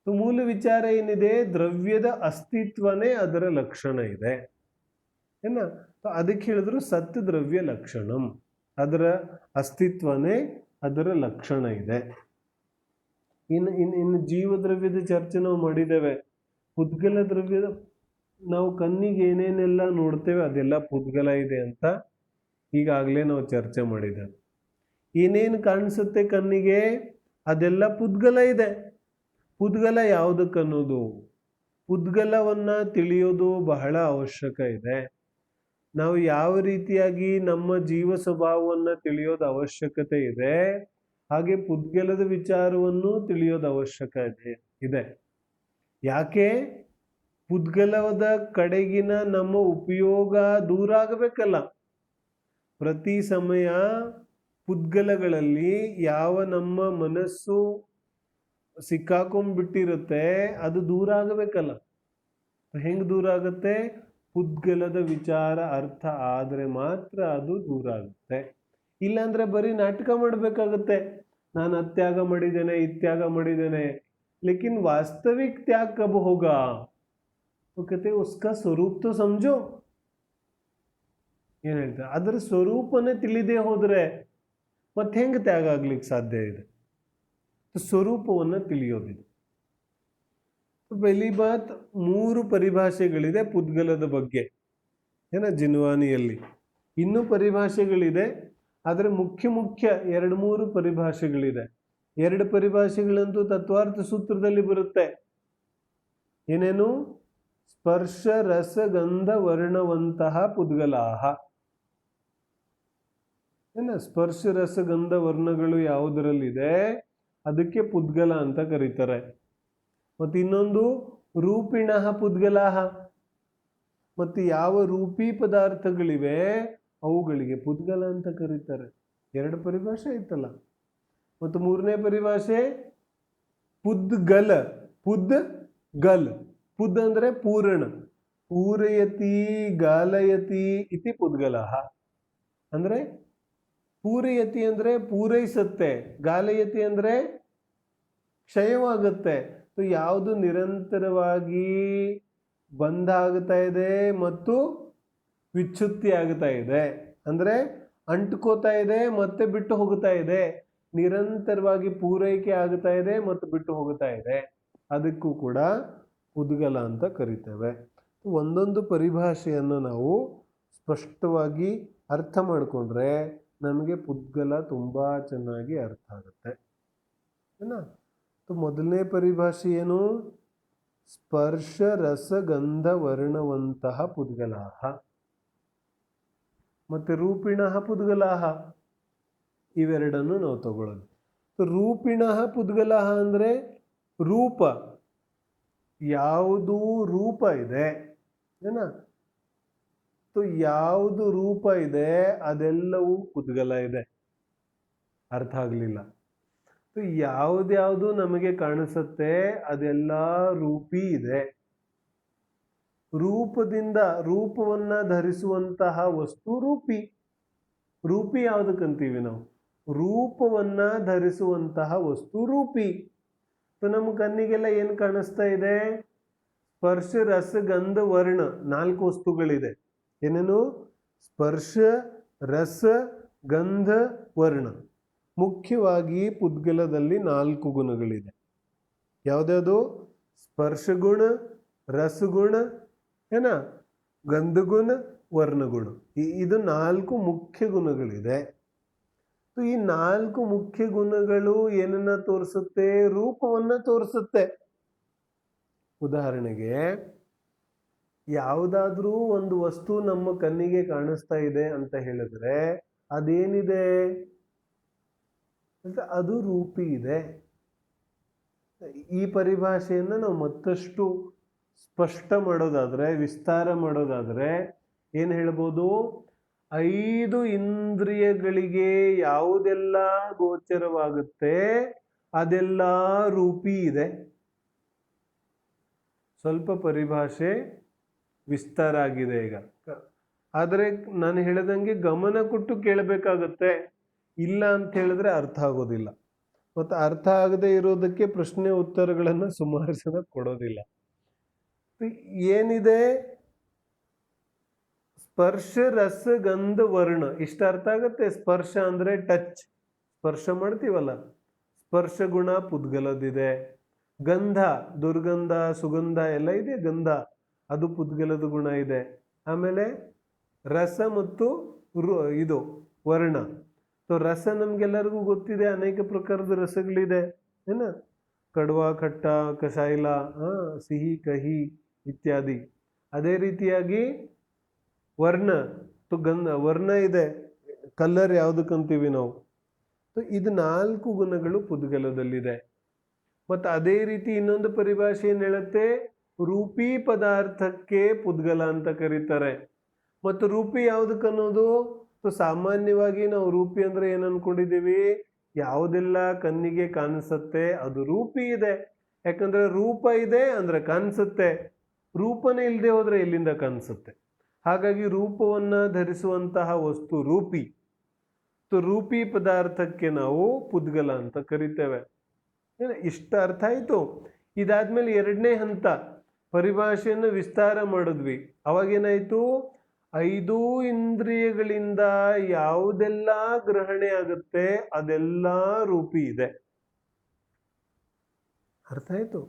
ಮೂಲ ವಿಚಾರ ಏನಿದೆ, ದ್ರವ್ಯದ ಅಸ್ತಿತ್ವನೇ ಅದರ ಲಕ್ಷಣ ಇದೆ. ಅದಕ್ಕೆ ಹೇಳಿದ್ರು ಸತ್ ದ್ರವ್ಯ ಲಕ್ಷಣಂ, ಅದರ ಅಸ್ತಿತ್ವನೇ ಅದರ ಲಕ್ಷಣ ಇದೆ. ಇನ್ನು ಜೀವ ದ್ರವ್ಯದ ಚರ್ಚೆ ನಾವು ಮಾಡಿದ್ದೇವೆ. ಪುದ್ಗಲ ದ್ರವ್ಯದ ನಾವು ಕಣ್ಣಿಗೆ ಏನೇನೆಲ್ಲ ನೋಡ್ತೇವೆ ಅದೆಲ್ಲ ಪುದ್ಗಲ ಇದೆ ಅಂತ ಈಗಾಗಲೇ ನಾವು ಚರ್ಚೆ ಮಾಡಿದ್ದೇವೆ. ಏನೇನು ಕಾಣಿಸುತ್ತೆ ಕಣ್ಣಿಗೆ ಅದೆಲ್ಲ ಪುದ್ಗಲ ಇದೆ. ಪುದ್ಗಲ ಯಾವುದಕ್ಕನ್ನೋದು, ಪುದ್ಗಲವನ್ನ ತಿಳಿಯೋದು ಬಹಳ ಅವಶ್ಯಕ ಇದೆ. ನಾವು ಯಾವ ರೀತಿಯಾಗಿ ನಮ್ಮ ಜೀವ ಸ್ವಭಾವವನ್ನು ತಿಳಿಯೋದು ಅವಶ್ಯಕತೆ ಇದೆ, ಹಾಗೆ ಪುದ್ಗಲದ ವಿಚಾರವನ್ನು ತಿಳಿಯೋದು ಅವಶ್ಯಕ ಇದೆ. ಯಾಕೆ? ಪುದ್ಗಲದ ಕಡೆಗಿನ ನಮ್ಮ ಉಪಯೋಗ ದೂರ ಆಗಬೇಕಲ್ಲ. ಪ್ರತಿ ಸಮಯ ಪುದ್ಗಲಗಳಲ್ಲಿ ಯಾವ ನಮ್ಮ ಮನಸ್ಸು ಸಿಕ್ಕಾಕೊಂಡ್ಬಿಟ್ಟಿರುತ್ತೆ ಅದು ದೂರ ಆಗಬೇಕಲ್ಲ. ಹೆಂಗೆ ದೂರ ಆಗುತ್ತೆ? ಪುದ್ಗಲದ ವಿಚಾರ ಅರ್ಥ ಆದರೆ ಮಾತ್ರ ಅದು ದೂರ ಆಗುತ್ತೆ. ಇಲ್ಲಾಂದ್ರೆ ಬರೀ ನಾಟಕ ಮಾಡಬೇಕಾಗತ್ತೆ. ನಾನು ಅತ್ಯಾಗ ಮಾಡಿದ್ದೇನೆ, ಇತ್ಯಾಗ ಮಾಡಿದ್ದೇನೆ, लेकिन वास्तविक त्याग कब होगा? तो कहते उसका स्वरूप तो समझो. ಏನ್ ಹೇಳ್ತಾರೆ? ಅದರ ಸ್ವರೂಪನೇ ತಿಳಿದೇ ಹೋದ್ರೆ ಮತ್ತೆ ಹೆಂಗೆ ತ್ಯಾಗ ಆಗ್ಲಿಕ್ಕೆ ಸಾಧ್ಯ ಇದೆ? ಸ್ವರೂಪವನ್ನು ತಿಳಿಯೋದಿದೆ. ಪಹಲಿ ಬಾತ್ 3 ಪರಿಭಾಷೆಗಳಿದೆ ಪುದ್ಗಲದ ಬಗ್ಗೆ ಜಿನ್ವಾನಿಯಲ್ಲಿ. ಇನ್ನೂ ಪರಿಭಾಷೆಗಳಿದೆ, ಆದರೆ ಮುಖ್ಯ 2-3 ಪರಿಭಾಷೆಗಳಿದೆ. 2 ಪರಿಭಾಷೆಗಳಂತೂ ತತ್ವಾರ್ಥ ಸೂತ್ರದಲ್ಲಿ ಬರುತ್ತೆ. ಏನೇನು? ಸ್ಪರ್ಶ ರಸ ಗಂಧ ವರ್ಣವಂತಹ ಪುದ್ಗಲಾಹ. ಸ್ಪರ್ಶ ರಸ ಗಂಧ ವರ್ಣಗಳು ಯಾವುದರಲ್ಲಿದೆ ಅದಕ್ಕೆ ಪುದ್ಗಲ ಅಂತ ಕರೀತಾರೆ. ಮತ್ತು ಇನ್ನೊಂದು ರೂಪಿಣಃ ಪುದ್ಗಲಾಹ. ಮತ್ತು ಯಾವ ರೂಪಿ ಪದಾರ್ಥಗಳಿವೆ ಅವುಗಳಿಗೆ ಪುದ್ಗಲ ಅಂತ ಕರೀತಾರೆ. 2 ಪರಿಭಾಷೆ ಇತ್ತಲ್ಲ. ಮತ್ತು 3ನೇ ಪರಿಭಾಷೆ ಪುದ್ಗಲ. ಪುದ್ಗಲ್. ಪುದ್ ಅಂದ್ರೆ ಪೂರ್ಣ. ಪೂರಯತಿ ಗಾಲಯತಿ ಇತಿ ಪುದ್ಗಲಃ. ಅಂದ್ರೆ ಪೂರಯತಿ ಅಂದ್ರೆ ಪೂರೈಸುತ್ತೆ, ಗಾಲಯತಿ ಅಂದ್ರೆ ಕ್ಷಯವಾಗುತ್ತೆ. ಯಾವುದು ನಿರಂತರವಾಗಿ ಬಂಧ ಆಗ್ತಾ ಇದೆ ಮತ್ತು ವಿಚ್ಛುತ್ತಿ ಆಗ್ತಾ ಇದೆ, ಅಂದ್ರೆ ಅಂಟ್ಕೋತಾ ಇದೆ ಮತ್ತೆ ಬಿಟ್ಟು ಹೋಗ್ತಾ ಇದೆ, ನಿರಂತರವಾಗಿ ಪೂರೈಕೆ ಆಗ್ತಾ ಇದೆ ಮತ್ತು ಬಿಟ್ಟು ಹೋಗ್ತಾ ಇದೆ, ಅದಕ್ಕೂ ಕೂಡ ಪುದ್ಗಲ ಅಂತ ಕರಿತೇವೆ. ಒಂದೊಂದು ಪರಿಭಾಷೆಯನ್ನು ನಾವು ಸ್ಪಷ್ಟವಾಗಿ ಅರ್ಥ ಮಾಡಿಕೊಂಡ್ರೆ ನಮಗೆ ಪುದ್ಗಲ ತುಂಬಾ ಚೆನ್ನಾಗಿ ಅರ್ಥ ಆಗುತ್ತೆ. ಮೊದಲನೇ ಪರಿಭಾಷೆ ಏನು? ಸ್ಪರ್ಶ ರಸ ಗಂಧ ವರ್ಣವಂತಹ ಪುದ್ಗಲಾಹ. ಮತ್ತೆ ರೂಪಿಣಃ ಪುದ್ಗಲಾಹ. ಇವೆರಡನ್ನು ನಾವು ತಗೊಳ್ಳೋದು. ರೂಪಿಣಃ ಪುದ್ಗಲಾಹ ಅಂದ್ರೆ ರೂಪ. ಯಾವುದು ರೂಪ ಇದೆ ಯಾವುದು ರೂಪ ಇದೆ ಅದೆಲ್ಲವೂ ಪುದ್ಗಲ ಇದೆ. ಅರ್ಥ ಆಗ್ಲಿಲ್ಲ? ಯಾವ್ದ್ಯಾವುದು ನಮಗೆ ಕಾಣಿಸುತ್ತೆ ಅದೆಲ್ಲ ರೂಪಿ ಇದೆ. ರೂಪವನ್ನ ಧರಿಸುವಂತಹ ವಸ್ತು ರೂಪಿ. ರೂಪಿ ಯಾವುದಕ್ಕಂತೀವಿ ನಾವು? ರೂಪವನ್ನ ಧರಿಸುವಂತಹ ವಸ್ತು ರೂಪಿ. ನಮ್ಮ ಕಣ್ಣಿಗೆಲ್ಲ ಏನು ಕಾಣಿಸ್ತಾ ಇದೆ? ಸ್ಪರ್ಶ ರಸ ಗಂಧ ವರ್ಣ 4 ವಸ್ತುಗಳಿದೆ. ಏನೇನು? ಸ್ಪರ್ಶ ರಸ ಗಂಧ ವರ್ಣ. ಮುಖ್ಯವಾಗಿ ಪುದ್ಗಲದಲ್ಲಿ 4 ಗುಣಗಳಿದೆ. ಯಾವ್ದ್ಯಾವುದು? ಸ್ಪರ್ಶಗುಣ, ರಸಗುಣ, ಗಂಧಗುಣ, ವರ್ಣಗುಣ. ಇದು 4 ಮುಖ್ಯ ಗುಣಗಳಿದೆ. ಈ 4 ಮುಖ್ಯ ಗುಣಗಳು ಏನನ್ನ ತೋರಿಸುತ್ತೆ? ರೂಪವನ್ನ ತೋರಿಸುತ್ತೆ. ಉದಾಹರಣೆಗೆ ಯಾವುದಾದ್ರೂ ಒಂದು ವಸ್ತು ನಮ್ಮ ಕಣ್ಣಿಗೆ ಕಾಣಿಸ್ತಾ ಇದೆ ಅಂತ ಹೇಳಿದ್ರೆ ಅದೇನಿದೆ? ಅದು ರೂಪಿ ಇದೆ. ಈ ಪರಿಭಾಷೆಯನ್ನು ನಾವು ಮತ್ತಷ್ಟು ಸ್ಪಷ್ಟ ಮಾಡೋದಾದ್ರೆ, ವಿಸ್ತಾರ ಮಾಡೋದಾದ್ರೆ ಏನು ಹೇಳ್ಬೋದು? 5 ಇಂದ್ರಿಯಗಳಿಗೆ ಯಾವುದೆಲ್ಲ ಗೋಚರವಾಗುತ್ತೆ ಅದೆಲ್ಲ ರೂಪಿ ಇದೆ. ಸ್ವಲ್ಪ ಪರಿಭಾಷೆ ವಿಸ್ತಾರ ಆಗಿದೆ ಈಗ. ಆದರೆ ನಾನು ಹೇಳಿದಂಗೆ ಗಮನ ಕೊಟ್ಟು ಕೇಳಬೇಕಾಗತ್ತೆ. ಇಲ್ಲ ಅಂತ ಹೇಳಿದ್ರೆ ಅರ್ಥ ಆಗೋದಿಲ್ಲ. ಮತ್ತು ಅರ್ಥ ಆಗದೆ ಇರೋದಕ್ಕೆ ಪ್ರಶ್ನೆ ಉತ್ತರಗಳನ್ನು ಸುಮಾರು ಜನ ಕೊಡೋದಿಲ್ಲ. ಏನಿದೆ? ಸ್ಪರ್ಶ ರಸ ಗಂಧ ವರ್ಣ ಇಷ್ಟ ಅರ್ಥ ಆಗತ್ತೆ. ಸ್ಪರ್ಶ ಅಂದ್ರೆ ಟಚ್, ಸ್ಪರ್ಶ ಮಾಡ್ತೀವಲ್ಲ, ಸ್ಪರ್ಶ ಗುಣ ಪುದ್ಗಲದಿದೆ. ಗಂಧ, ದುರ್ಗಂಧ, ಸುಗಂಧ ಎಲ್ಲ ಇದೆ. ಗಂಧ ಅದು ಪುದ್ಗಲದ ಗುಣ ಇದೆ. ಆಮೇಲೆ ರಸ ಮತ್ತು ಇದು ವರ್ಣ. ಸೊ ರಸ ನಮ್ಗೆಲ್ಲರಿಗೂ ಗೊತ್ತಿದೆ, ಅನೇಕ ಪ್ರಕಾರದ ರಸಗಳಿದೆ ಏನ, ಕಡ್ವ, ಖಟ್ಟ, ಕಷಾಯಿಲ, ಸಿಹಿ, ಕಹಿ ಇತ್ಯಾದಿ. ಅದೇ ರೀತಿಯಾಗಿ ವರ್ಣ, ವರ್ಣ ಇದೆ, ಕಲರ್ ಯಾವುದಕ್ಕಂತೀವಿ ನಾವು. ಸೊ ಇದು 4 ಗುಣಗಳು ಪುದ್ಗಲದಲ್ಲಿದೆ. ಮತ್ತು ಅದೇ ರೀತಿ ಇನ್ನೊಂದು ಪರಿಭಾಷೆ ಏನು ಹೇಳುತ್ತೆ? ರೂಪಿ ಪದಾರ್ಥಕ್ಕೆ ಪುದ್ಗಲ ಅಂತ ಕರೀತಾರೆ. ಮತ್ತು ರೂಪಿ ಯಾವುದಕ್ಕನ್ನೋದು? ಸಾಮಾನ್ಯವಾಗಿ ನಾವು ರೂಪಿ ಅಂದ್ರೆ ಏನು ಅನ್ಕೊಂಡಿದ್ದೀವಿ? ಯಾವುದೆಲ್ಲ ಕಣ್ಣಿಗೆ ಕಾಣಿಸುತ್ತೆ ಅದು ರೂಪಿ ಇದೆ. ಯಾಕಂದ್ರೆ ರೂಪ ಇದೆ ಅಂದ್ರೆ ಕಾಣಿಸುತ್ತೆ, ರೂಪನೇ ಇಲ್ಲದೆ ಹೋದ್ರೆ ಎಲ್ಲಿಂದ ಕಾಣಿಸುತ್ತೆ? ಹಾಗಾಗಿ ರೂಪವನ್ನ ಧರಿಸುವಂತಹ ವಸ್ತು ರೂಪಿ. ರೂಪಿ ಪದಾರ್ಥಕ್ಕೆ ನಾವು ಪುದ್ಗಲ ಅಂತ ಕರಿತೇವೆ. ಇಷ್ಟ ಅರ್ಥ ಆಯ್ತು. ಇದಾದ್ಮೇಲೆ 2ನೇ ಹಂತ, ಪರಿಭಾಷೆಯನ್ನು ವಿಸ್ತಾರ ಮಾಡಿದ್ವಿ. ಅವಾಗೇನಾಯ್ತು? 5 ಇಂದ್ರಿಯಗಳಿಂದ ಯಾವುದೆಲ್ಲ ಗ್ರಹಣೆ ಆಗುತ್ತೆ ಅದೆಲ್ಲ ರೂಪಿ ಇದೆ. ಅರ್ಥ ಆಯ್ತು?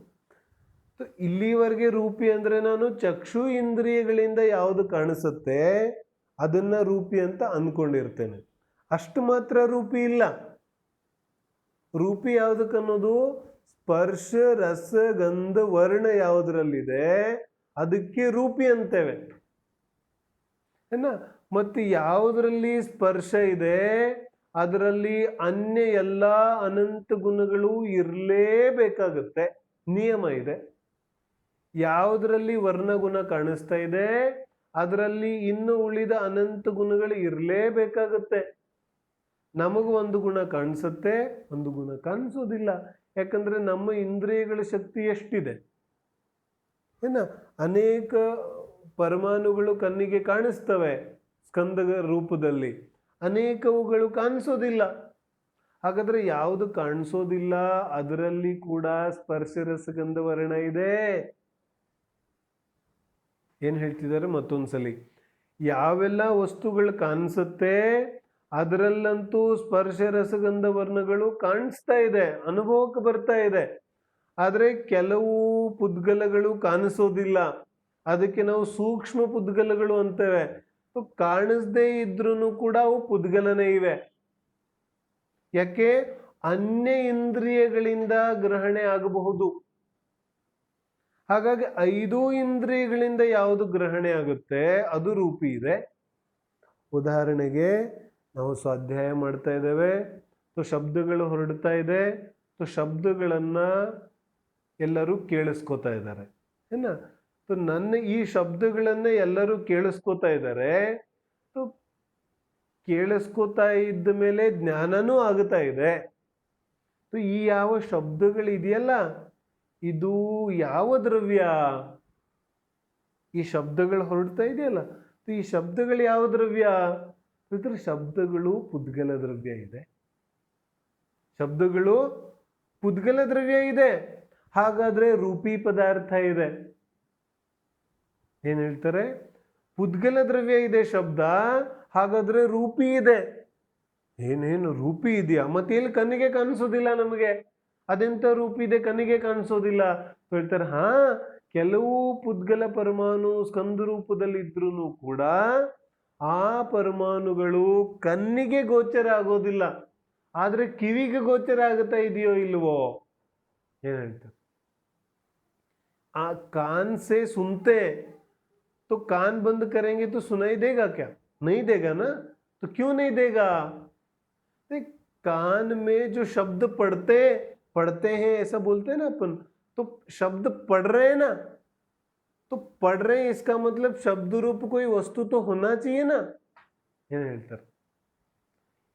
ಇಲ್ಲಿವರೆಗೆ ರೂಪಿ ಅಂದ್ರೆ ನಾನು ಚಕ್ಷು ಇಂದ್ರಿಯಗಳಿಂದ ಯಾವುದು ಕಾಣಿಸುತ್ತೆ ಅದನ್ನ ರೂಪಿ ಅಂತ ಅನ್ಕೊಂಡಿರ್ತೇನೆ. ಅಷ್ಟು ಮಾತ್ರ ರೂಪಿ ಇಲ್ಲ. ರೂಪಿ ಯಾವುದಕ್ಕನ್ನೋದು? ಸ್ಪರ್ಶ ರಸ ಗಂಧ ವರ್ಣ ಯಾವುದರಲ್ಲಿದೆ ಅದಕ್ಕೆ ರೂಪಿ ಅಂತೇವೆ ಏನ. ಮತ್ತು ಯಾವುದರಲ್ಲಿ ಸ್ಪರ್ಶ ಇದೆ ಅದರಲ್ಲಿ ಅನ್ಯ ಎಲ್ಲ ಅನಂತ ಗುಣಗಳು ಇರಲೇಬೇಕಾಗುತ್ತೆ, ನಿಯಮ ಇದೆ. ಯಾವುದರಲ್ಲಿ ವರ್ಣಗುಣ ಕಾಣಿಸ್ತಾ ಇದೆ ಅದರಲ್ಲಿ ಇನ್ನು ಉಳಿದ ಅನಂತ ಗುಣಗಳು ಇರಲೇಬೇಕಾಗುತ್ತೆ. ನಮಗೂ ಒಂದು ಗುಣ ಕಾಣಿಸುತ್ತೆ, ಒಂದು ಗುಣ ಕಾಣಿಸೋದಿಲ್ಲ. ಯಾಕಂದ್ರೆ ನಮ್ಮ ಇಂದ್ರಿಯಗಳ ಶಕ್ತಿ ಎಷ್ಟಿದೆ ಏನ. ಅನೇಕ ಪರಮಾಣುಗಳು ಕಣ್ಣಿಗೆ ಕಾಣಿಸ್ತವೆ ಸ್ಕಂದ ರೂಪದಲ್ಲಿ, ಅನೇಕವುಗಳು ಕಾಣಿಸೋದಿಲ್ಲ. ಹಾಗಾದ್ರೆ ಯಾವುದು ಕಾಣಿಸೋದಿಲ್ಲ ಅದರಲ್ಲಿ ಕೂಡ ಸ್ಪರ್ಶ ರಸಗಂಧ ವರ್ಣ ಇದೆ. ಏನ್ ಹೇಳ್ತಿದ್ದಾರೆ ಮತ್ತೊಂದ್ಸಲಿ? ಯಾವೆಲ್ಲ ವಸ್ತುಗಳು ಕಾಣಿಸುತ್ತೆ ಅದರಲ್ಲಂತೂ ಸ್ಪರ್ಶ ರಸಗಂಧ ವರ್ಣಗಳು ಕಾಣಿಸ್ತಾ ಇದೆ, ಅನುಭವಕ್ಕೆ ಬರ್ತಾ ಇದೆ. ಆದ್ರೆ ಕೆಲವು ಪುದ್ಗಲಗಳು ಕಾಣಿಸೋದಿಲ್ಲ, ಅದಕ್ಕೆ ನಾವು ಸೂಕ್ಷ್ಮ ಪುದ್ಗಲಗಳು ಅಂತೇವೆ. ಕಾಣಿಸ್ದೇ ಇದ್ರೂ ಕೂಡ ಅವು ಪುದ್ಗಲನೇ ಇವೆ. ಯಾಕೆ? ಅನ್ಯ ಇಂದ್ರಿಯಗಳಿಂದ ಗ್ರಹಣೆ ಆಗಬಹುದು. ಹಾಗಾಗಿ 5 ಇಂದ್ರಿಯಗಳಿಂದ ಯಾವುದು ಗ್ರಹಣೆ ಆಗುತ್ತೆ ಅದು ರೂಪಿ ಇದೆ. ಉದಾಹರಣೆಗೆ ನಾವು ಸ್ವಾಧ್ಯಾಯ ಮಾಡ್ತಾ ಇದ್ದೇವೆ, ಶಬ್ದಗಳು ಹೊರಡ್ತಾ ಇದೆ, ಶಬ್ದಗಳನ್ನ ಎಲ್ಲರೂ ಕೇಳಿಸ್ಕೋತಾ ಇದ್ದಾರೆ ಏನ. ನನ್ನ ಈ ಶಬ್ದಗಳನ್ನ ಎಲ್ಲರೂ ಕೇಳಿಸ್ಕೋತಾ ಇದ್ದಾರೆ. ಕೇಳಿಸ್ಕೋತಾ ಇದ್ದ ಮೇಲೆ ಜ್ಞಾನನೂ ಆಗ್ತಾ ಇದೆ. ಈ ಯಾವ ಶಬ್ದಗಳಿದೆಯಲ್ಲ ಇದು ಯಾವ ದ್ರವ್ಯ? ಈ ಶಬ್ದಗಳು ಹೊರಡ್ತಾ ಇದೆಯಲ್ಲ, ಈ ಶಬ್ದಗಳು ಯಾವ ದ್ರವ್ಯ? ಶಬ್ದಗಳು ಪುದ್ಗಲ ದ್ರವ್ಯ ಇದೆ. ಶಬ್ದಗಳು ಪುದ್ಗಲ ದ್ರವ್ಯ ಇದೆ. ಹಾಗಾದ್ರೆ ರೂಪಿ ಪದಾರ್ಥ ಇದೆ. ಏನ್ ಹೇಳ್ತಾರೆ? ಪುದ್ಗಲ ದ್ರವ್ಯ ಇದೆ ಶಬ್ದ, ಹಾಗಾದ್ರೆ ರೂಪಿ ಇದೆ. ಏನೇನು ರೂಪಿ ಇದೆಯಾ? ಮತ್ತೆ ಎಲ್ಲಿ ಕಣ್ಣಿಗೆ ಕಾಣಿಸೋದಿಲ್ಲ ನಮಗೆ? ಅದೆಂತ ರೂಪಿ ಇದೆ ಕಣ್ಣಿಗೆ ಕಾಣಿಸೋದಿಲ್ಲ? ಹೇಳ್ತಾರೆ, ಕೆಲವು ಪುದ್ಗಲ ಪರಮಾಣು ಸ್ಕಂದ ರೂಪದಲ್ಲಿ ಇದ್ರೂ ಕೂಡ ಆ ಪರಮಾಣುಗಳು ಕಣ್ಣಿಗೆ ಗೋಚರ ಆಗೋದಿಲ್ಲ. ಆದ್ರೆ ಕಿವಿಗೆ ಗೋಚರ ಆಗುತ್ತಾ ಇದೆಯೋ ಇಲ್ವೋ? ಏನ್ ಹೇಳ್ತಾರೆ? ಆ कान से सुनते तो कान बंद करेंगे तो सुनाई देगा क्या? नहीं देगा ना. तो क्यों नहीं देगा? कान में जो शब्द पढ़ते हैं ऐसा बोलते हैं ना अपन, तो शब्द पढ़ रहे हैं ना, तो पढ़ रहे हैं इसका मतलब शब्द रूप कोई वस्तु तो होना चाहिए ना ಏನ್ ಹೇಳ್ತಾರೆ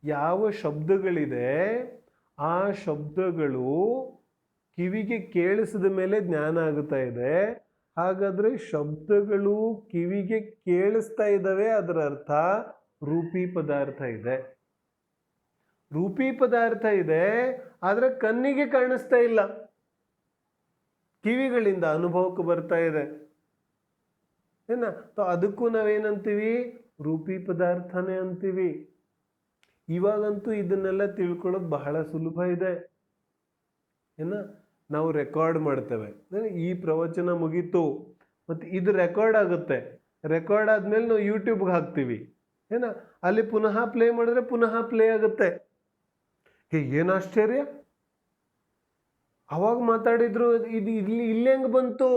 ಯಾವ ಶಬ್ದಗಳಿದೆ ಆ ಶಬ್ದಗಳು ಕಿವಿಗೆ ಕೇಳಿಸಿದ ಮೇಲೆ ಜ್ಞಾನ ಆಗುತ್ತಾ ಇದೆ ಹಾಗಾದ್ರೆ ಶಬ್ದಗಳು ಕಿವಿಗೆ ಕೇಳಿಸ್ತಾ ಇದ್ದಾವೆ ಅದರ ಅರ್ಥ ರೂಪಿ ಪದಾರ್ಥ ಇದೆ ರೂಪಿ ಪದಾರ್ಥ ಇದೆ ಆದ್ರೆ ಕಣ್ಣಿಗೆ ಕಾಣಿಸ್ತಾ ಇಲ್ಲ ಕಿವಿಗಳಿಂದ ಅನುಭವಕ್ಕೆ ಬರ್ತಾ ಇದೆ ಏನ ಅದಕ್ಕೂ ನಾವೇನಂತೀವಿ ರೂಪಿ ಪದಾರ್ಥನೇ ಅಂತೀವಿ ಇವಾಗಂತೂ ಇದನ್ನೆಲ್ಲ ತಿಳ್ಕೊಳ್ಳೋದು ಬಹಳ ಸುಲಭ ಇದೆ ಏನ ನಾವು ರೆಕಾರ್ಡ್ ಮಾಡ್ತೇವೆ ಈ ಪ್ರವಚನ ಮುಗೀತು ಮತ್ತೆ ಇದು ರೆಕಾರ್ಡ್ ಆಗುತ್ತೆ ರೆಕಾರ್ಡ್ ಆದ್ಮೇಲೆ ನಾವು ಯೂಟ್ಯೂಬ್ಗೆ ಹಾಕ್ತೀವಿ ಏನ ಅಲ್ಲಿ ಪುನಃ ಪ್ಲೇ ಮಾಡಿದ್ರೆ ಪುನಃ ಪ್ಲೇ ಆಗುತ್ತೆ ಏನ್ ಆಶ್ಚರ್ಯ ಅವಾಗ ಮಾತಾಡಿದ್ರು ಇದು ಇಲ್ಲಿ ಹೆಂಗ್ ಬಂತು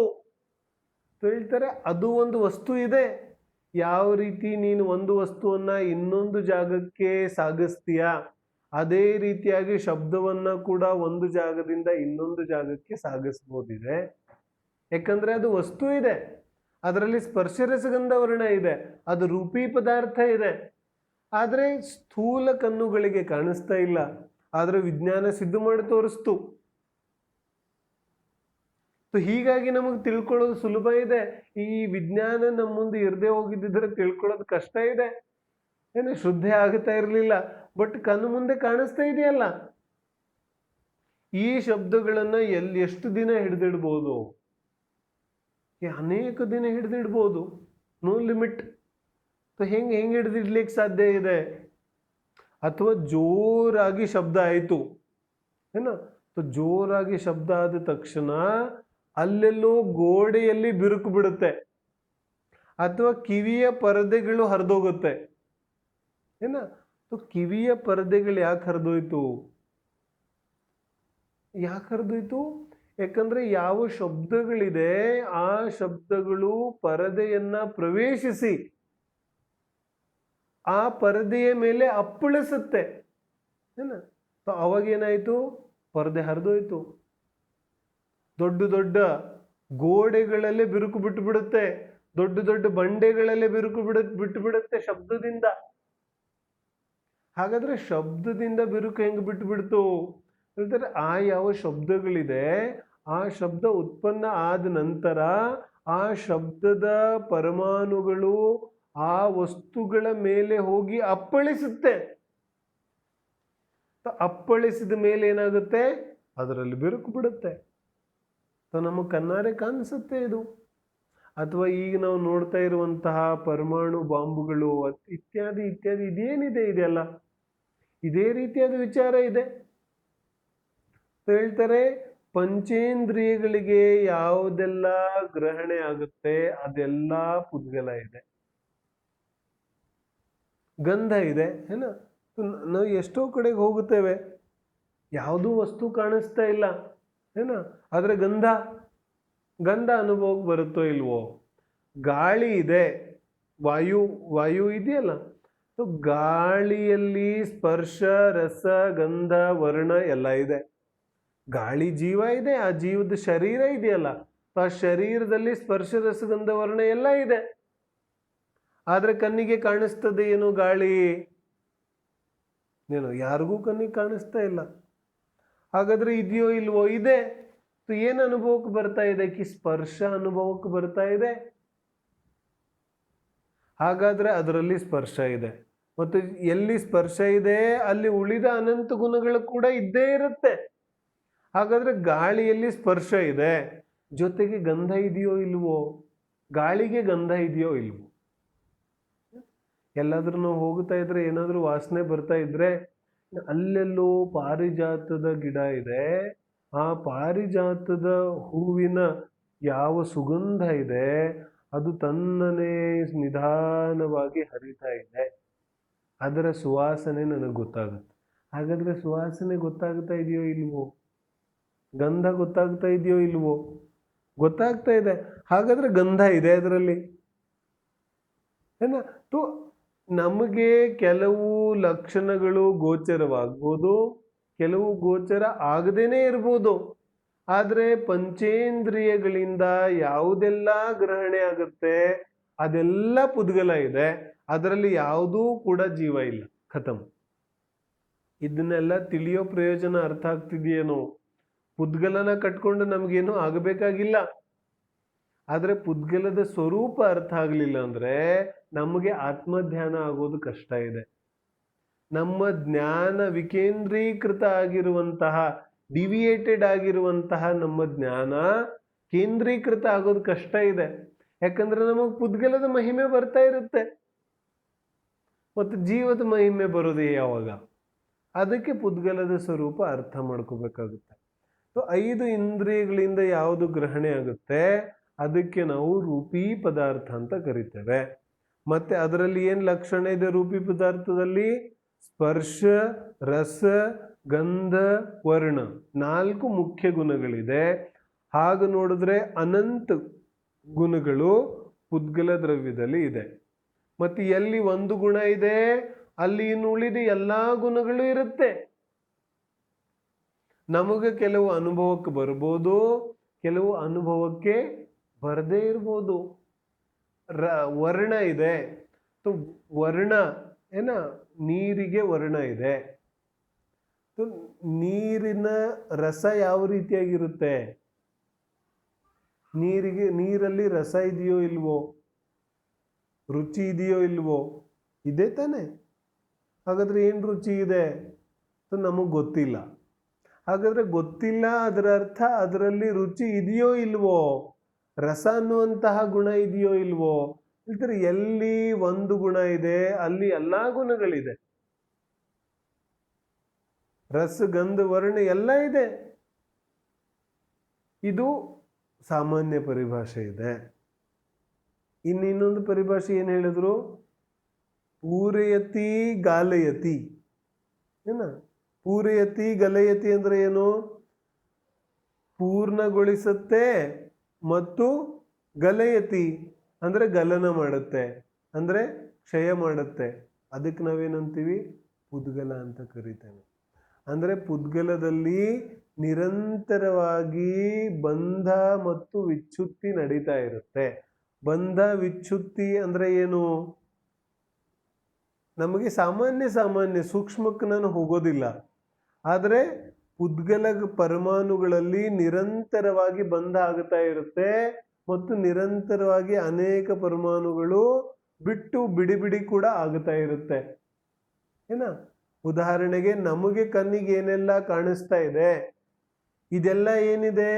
ಹೇಳ್ತಾರೆ ಅದು ಒಂದು ವಸ್ತು ಇದೆ ಯಾವ ರೀತಿ ನೀನು ಒಂದು ವಸ್ತುವನ್ನ ಇನ್ನೊಂದು ಜಾಗಕ್ಕೆ ಸಾಗಿಸ್ತೀಯಾ ಅದೇ ರೀತಿಯಾಗಿ ಶಬ್ದವನ್ನ ಕೂಡ ಒಂದು ಜಾಗದಿಂದ ಇನ್ನೊಂದು ಜಾಗಕ್ಕೆ ಸಾಗಿಸ್ಬೋದಿದೆ ಯಾಕಂದ್ರೆ ಅದು ವಸ್ತು ಇದೆ ಅದರಲ್ಲಿ ಸ್ಪರ್ಶರಸಗಂಧ ವರ್ಣ ಇದೆ ಅದು ರೂಪಿ ಪದಾರ್ಥ ಇದೆ ಆದ್ರೆ ಸ್ಥೂಲ ಕಣ್ಣುಗಳಿಗೆ ಕಾಣಿಸ್ತಾ ಇಲ್ಲ ಆದ್ರೆ ವಿಜ್ಞಾನ ಸಿದ್ಧ ಮಾಡಿ ತೋರಿಸ್ತು ಹೀಗಾಗಿ ನಮಗೆ ತಿಳ್ಕೊಳ್ಳೋದು ಸುಲಭ ಇದೆ ಈ ವಿಜ್ಞಾನ ನಮ್ಮ ಮುಂದೆ ಇರದೆ ಹೋಗಿದ್ದಿದ್ರೆ ತಿಳ್ಕೊಳ್ಳೋದು ಕಷ್ಟ ಇದೆ ಏನು ಶುದ್ಧ ಆಗುತ್ತಾ ಇರಲಿಲ್ಲ ಬಟ್ ಕಣ್ಣು ಮುಂದೆ ಕಾಣಿಸ್ತಾ ಇದೆಯಲ್ಲ ಈ ಶಬ್ದಗಳನ್ನ ಎಷ್ಟು ದಿನ ಹಿಡಿದಿಡ್ಬೋದು ಅನೇಕ ದಿನ ಹಿಡಿದಿಡ್ಬೋದು ನೋ ಲಿಮಿಟ್ ಹೆಂಗೆ ಹಿಡಿದಿಡ್ಲಿಕ್ಕೆ ಸಾಧ್ಯ ಇದೆ ಅಥವಾ ಜೋರಾಗಿ ಶಬ್ದ ಆಯ್ತು ಏನ ಜೋರಾಗಿ ಶಬ್ದ ಆದ ತಕ್ಷಣ ಅಲ್ಲೆಲ್ಲೋ ಗೋಡೆಯಲ್ಲಿ ಬಿರುಕು ಬಿಡುತ್ತೆ ಅಥವಾ ಕಿವಿಯ ಪರದೆಗಳು ಹರಿದೋಗುತ್ತೆ ಏನ ಕಿವಿಯ ಪರದೆಗಳು ಯಾಕೆ ಹರಿದೋಯ್ತು ಯಾಕಂದ್ರೆ ಯಾವ ಶಬ್ದಗಳಿದೆ ಆ ಶಬ್ದಗಳು ಪರದೆಯನ್ನ ಪ್ರವೇಶಿಸಿ ಆ ಪರದೆಯ ಮೇಲೆ ಅಪ್ಪಳಿಸುತ್ತೆ ಏನ ಅವಾಗ ಏನಾಯ್ತು ಪರದೆ ಹರಿದೋಯ್ತು ದೊಡ್ಡ ದೊಡ್ಡ ಗೋಡೆಗಳಲ್ಲೇ ಬಿರುಕು ಬಿಟ್ಟು ಬಿಡುತ್ತೆ ದೊಡ್ಡ ದೊಡ್ಡ ಬಂಡೆಗಳಲ್ಲೇ ಬಿರುಕು ಬಿಟ್ಟು ಬಿಡುತ್ತೆ ಶಬ್ದದಿಂದ ಹಾಗಾದ್ರೆ ಶಬ್ದದಿಂದ ಬಿರುಕು ಹೆಂಗ್ ಬಿಟ್ಟು ಬಿಡ್ತು ಹೇಳ್ತಾರೆ ಆ ಯಾವ ಶಬ್ದಗಳಿದೆ ಆ ಶಬ್ದ ಉತ್ಪನ್ನ ಆದ ನಂತರ ಆ ಶಬ್ದದ ಪರಮಾಣುಗಳು ಆ ವಸ್ತುಗಳ ಮೇಲೆ ಹೋಗಿ ಅಪ್ಪಳಿಸುತ್ತೆ ಅಪ್ಪಳಿಸಿದ ಮೇಲೆ ಏನಾಗುತ್ತೆ ಅದರಲ್ಲಿ ಬಿರುಕು ಬಿಡುತ್ತೆ ನಮಗೆ ಕಣ್ಣಾರೆ ಕಾಣಿಸುತ್ತೆ ಇದು ಅಥವಾ ಈಗ ನಾವು ನೋಡ್ತಾ ಇರುವಂತಹ ಪರಮಾಣು ಬಾಂಬುಗಳು ಇತ್ಯಾದಿ ಇತ್ಯಾದಿ ಇದೇನಿದೆ ಇದೆಲ್ಲ ಇದೇ ರೀತಿಯಾದ ವಿಚಾರ ಇದೆ ಹೇಳ್ತಾರೆ ಪಂಚೇಂದ್ರಿಯಗಳಿಗೆ ಯಾವುದೆಲ್ಲ ಗ್ರಹಣೆ ಆಗುತ್ತೆ ಅದೆಲ್ಲ ಪುದ್ಗಲ ಇದೆ ಗಂಧ ಇದೆ ಏನ ನಾವು ಎಷ್ಟೋ ಕಡೆಗೆ ಹೋಗುತ್ತೇವೆ ಯಾವುದೂ ವಸ್ತು ಕಾಣಿಸ್ತಾ ಇಲ್ಲ ಏನ ಆದ್ರೆ ಗಂಧ ಅನುಭವಕ್ಕೆ ಬರುತ್ತೋ ಇಲ್ವೋ ಗಾಳಿ ಇದೆ ವಾಯು ಇದೆಯಲ್ಲ ಗಾಳಿಯಲ್ಲಿ ಸ್ಪರ್ಶ ರಸ ಗಂಧ ವರ್ಣ ಎಲ್ಲ ಇದೆ ಗಾಳಿ ಜೀವ ಇದೆ ಆ ಜೀವದ ಶರೀರ ಇದೆಯಲ್ಲ ಆ ಶರೀರದಲ್ಲಿ ಸ್ಪರ್ಶ ರಸ ಗಂಧ ವರ್ಣ ಎಲ್ಲ ಇದೆ ಆದ್ರೆ ಕಣ್ಣಿಗೆ ಕಾಣಿಸ್ತದೆ ಏನು ಗಾಳಿ ಯಾರಿಗೂ ಕಣ್ಣಿಗೆ ಕಾಣಿಸ್ತಾ ಇಲ್ಲ ಹಾಗಾದ್ರೆ ಇದೆಯೋ ಇಲ್ವೋ ಇದೆ ಏನು ಅನುಭವಕ್ಕೆ ಬರ್ತಾ ಇದೆ ಸ್ಪರ್ಶ ಅನುಭವಕ್ಕೆ ಬರ್ತಾ ಇದೆ ಹಾಗಾದ್ರೆ ಅದರಲ್ಲಿ ಸ್ಪರ್ಶ ಇದೆ ಮತ್ತು ಎಲ್ಲಿ ಸ್ಪರ್ಶ ಇದೆ ಅಲ್ಲಿ ಉಳಿದ ಅನಂತ ಗುಣಗಳು ಕೂಡ ಇದ್ದೇ ಇರುತ್ತೆ ಹಾಗಾದ್ರೆ ಗಾಳಿಯಲ್ಲಿ ಸ್ಪರ್ಶ ಇದೆ ಜೊತೆಗೆ ಗಂಧ ಇದೆಯೋ ಇಲ್ವೋ ಗಾಳಿಗೆ ಗಂಧ ಇದೆಯೋ ಇಲ್ವೋ ಎಲ್ಲಾದ್ರೂ ನಾವು ಹೋಗ್ತಾ ಇದ್ರೆ ಏನಾದ್ರೂ ವಾಸನೆ ಬರ್ತಾ ಇದ್ರೆ ಅಲ್ಲೆಲ್ಲೋ ಪಾರಿಜಾತದ ಗಿಡ ಇದೆ ಆ ಪಾರಿಜಾತದ ಹೂವಿನ ಯಾವ ಸುಗಂಧ ಇದೆ ಅದು ತನ್ನನೇ ನಿಧಾನವಾಗಿ ಹರಿತಾ ಇದೆ ಅದರ ಸುವಾಸನೆ ನನಗೆ ಗೊತ್ತಾಗುತ್ತೆ ಹಾಗಾದ್ರೆ ಸುವಾಸನೆ ಗೊತ್ತಾಗ್ತಾ ಇದೆಯೋ ಇಲ್ವೋ ಗಂಧ ಗೊತ್ತಾಗ್ತಾ ಇದೆಯೋ ಇಲ್ವೋ ಗೊತ್ತಾಗ್ತಾ ಇದೆ ಹಾಗಾದ್ರೆ ಗಂಧ ಇದೆ ಅದರಲ್ಲಿ ಏನ ನಮಗೆ ಕೆಲವು ಲಕ್ಷಣಗಳು ಗೋಚರವಾಗ್ಬೋದು ಕೆಲವು ಗೋಚರ ಆಗದೇನೆ ಇರ್ಬೋದು ಆದ್ರೆ ಪಂಚೇಂದ್ರಿಯಗಳಿಂದ ಯಾವುದೆಲ್ಲ ಗ್ರಹಣೆ ಆಗುತ್ತೆ ಅದೆಲ್ಲ ಪುದ್ಗಲ ಇದೆ, ಅದರಲ್ಲಿ ಯಾವುದೂ ಕೂಡ ಜೀವ ಇಲ್ಲ, ಖತಮ್. ಇದನ್ನೆಲ್ಲ ತಿಳಿಯೋ ಪ್ರಯೋಜನ ಅರ್ಥ ಆಗ್ತಿದೆಯೇನೋ? ಪುದ್ಗಲನ ಕಟ್ಕೊಂಡು ನಮ್ಗೇನು ಆಗಬೇಕಾಗಿಲ್ಲ. ಆದ್ರೆ ಪುದ್ಗಲದ ಸ್ವರೂಪ ಅರ್ಥ ಆಗ್ಲಿಲ್ಲ ಅಂದ್ರೆ ನಮಗೆ ಆತ್ಮಧ್ಯಾನ ಆಗೋದು ಕಷ್ಟ ಇದೆ. ನಮ್ಮ ಜ್ಞಾನ ವಿಕೇಂದ್ರೀಕೃತ ಆಗಿರುವಂತಹ, ಡಿವಿಯೇಟೆಡ್ ಆಗಿರುವಂತಹ ನಮ್ಮ ಜ್ಞಾನ ಕೇಂದ್ರೀಕೃತ ಆಗೋದು ಕಷ್ಟ ಇದೆ. ಯಾಕಂದ್ರೆ ನಮಗೆ ಪುದ್ಗಲದ ಮಹಿಮೆ ಬರ್ತಾ ಇರುತ್ತೆ, ಮತ್ತು ಜೀವದ ಮಹಿಮೆ ಬರೋದು ಯಾವಾಗ? ಅದಕ್ಕೆ ಪುದ್ಗಲದ ಸ್ವರೂಪ ಅರ್ಥ ಮಾಡ್ಕೋಬೇಕಾಗುತ್ತೆ. ಸೊ 5 ಇಂದ್ರಿಯಗಳಿಂದ ಯಾವುದು ಗ್ರಹಣೆ ಆಗುತ್ತೆ ಅದಕ್ಕೆ ನಾವು ರೂಪಿ ಪದಾರ್ಥ ಅಂತ ಕರಿತೇವೆ. ಮತ್ತೆ ಅದರಲ್ಲಿ ಏನ್ ಲಕ್ಷಣ ಇದೆ? ರೂಪಿ ಪದಾರ್ಥದಲ್ಲಿ ಸ್ಪರ್ಶ, ರಸ, ಗಂಧ, ವರ್ಣ 4 ಮುಖ್ಯ ಗುಣಗಳಿದೆ. ಹಾಗೆ ನೋಡಿದ್ರೆ ಅನಂತ ಗುಣಗಳು ಪುದ್ಗಲ ದ್ರವ್ಯದಲ್ಲಿ ಇದೆ. ಮತ್ತೆ ಎಲ್ಲಿ ಒಂದು ಗುಣ ಇದೆ ಅಲ್ಲಿ ಇನ್ನು ಉಳಿದ ಎಲ್ಲಾ ಗುಣಗಳು ಇರುತ್ತೆ. ನಮಗೆ ಕೆಲವು ಅನುಭವಕ್ಕೆ ಬರ್ಬೋದು, ಕೆಲವು ಅನುಭವಕ್ಕೆ ಬರದೇ ಇರ್ಬೋದು. ವರ್ಣ ಇದೆ, ವರ್ಣ ಏನ ನೀರಿಗೆ ವರ್ಣ ಇದೆ. ನೀರಿನ ರಸ ಯಾವ ರೀತಿಯಾಗಿರುತ್ತೆ? ನೀರಲ್ಲಿ ರಸ ಇದೆಯೋ ಇಲ್ವೋ? ರುಚಿ ಇದೆಯೋ ಇಲ್ವೋ? ಇದೆ ತಾನೆ. ಹಾಗಾದ್ರೆ ಏನ್ ರುಚಿ ಇದೆ ನಮಗ್ ಗೊತ್ತಿಲ್ಲ. ಹಾಗಾದ್ರೆ ಗೊತ್ತಿಲ್ಲ, ಅದರ ಅರ್ಥ ಅದರಲ್ಲಿ ರುಚಿ ಇದೆಯೋ ಇಲ್ವೋ, ರಸ ಅನ್ನುವಂತಹ ಗುಣ ಇದೆಯೋ ಇಲ್ವೋ? ಇಲ್ದ್ರೆ ಎಲ್ಲಿ ಒಂದು ಗುಣ ಇದೆ ಅಲ್ಲಿ ಎಲ್ಲಾ ಗುಣಗಳಿದೆ. ರಸ, ಗಂಧ, ವರ್ಣ ಎಲ್ಲ ಇದೆ. ಇದು ಸಾಮಾನ್ಯ ಪರಿಭಾಷೆ ಇದೆ. ಇನ್ನೊಂದು ಪರಿಭಾಷೆ ಏನ್ ಹೇಳಿದ್ರು? ಪೂರಯತಿ ಗಾಲಯತಿ. ಏನ ಪೂರಯತಿ ಗಲಯತಿ ಅಂದ್ರೆ ಏನು? ಪೂರ್ಣಗೊಳಿಸುತ್ತೆ ಮತ್ತು ಗಲಯತಿ ಅಂದ್ರೆ ಗಲನ ಮಾಡುತ್ತೆ, ಅಂದ್ರೆ ಕ್ಷಯ ಮಾಡುತ್ತೆ. ಅದಕ್ಕೆ ನಾವೇನಂತೀವಿ? ಪುದ್ಗಲ ಅಂತ ಕರಿತೇವೆ. ಅಂದ್ರೆ ಪುದ್ಗಲದಲ್ಲಿ ನಿರಂತರವಾಗಿ ಬಂಧ ಮತ್ತು ವಿಚ್ಛುತ್ತಿ ನಡೀತಾ ಇರುತ್ತೆ. ಬಂಧ ವಿಚ್ಛುತ್ತಿ ಅಂದ್ರೆ ಏನು? ನಮಗೆ ಸಾಮಾನ್ಯ ಸೂಕ್ಷ್ಮಕ್ಕೆ ನಾನು ಹೋಗೋದಿಲ್ಲ. ಆದರೆ ಪುದ್ಗಲ ಪರಮಾಣುಗಳಲ್ಲಿ ನಿರಂತರವಾಗಿ ಬಂಧ ಆಗುತ್ತಾ ಇರುತ್ತೆ ಮತ್ತು ನಿರಂತರವಾಗಿ ಅನೇಕ ಪರಮಾಣುಗಳು ಬಿಟ್ಟು ಬಿಡಿ ಕೂಡ ಆಗುತ್ತಾ ಇರುತ್ತೆ. ಏನ ಉದಾಹರಣೆಗೆ ನಮಗೆ ಕಣ್ಣಿಗೆ ಏನೆಲ್ಲ ಕಾಣಿಸ್ತಾ ಇದೆ, ಇದೆಲ್ಲ ಏನಿದೆ?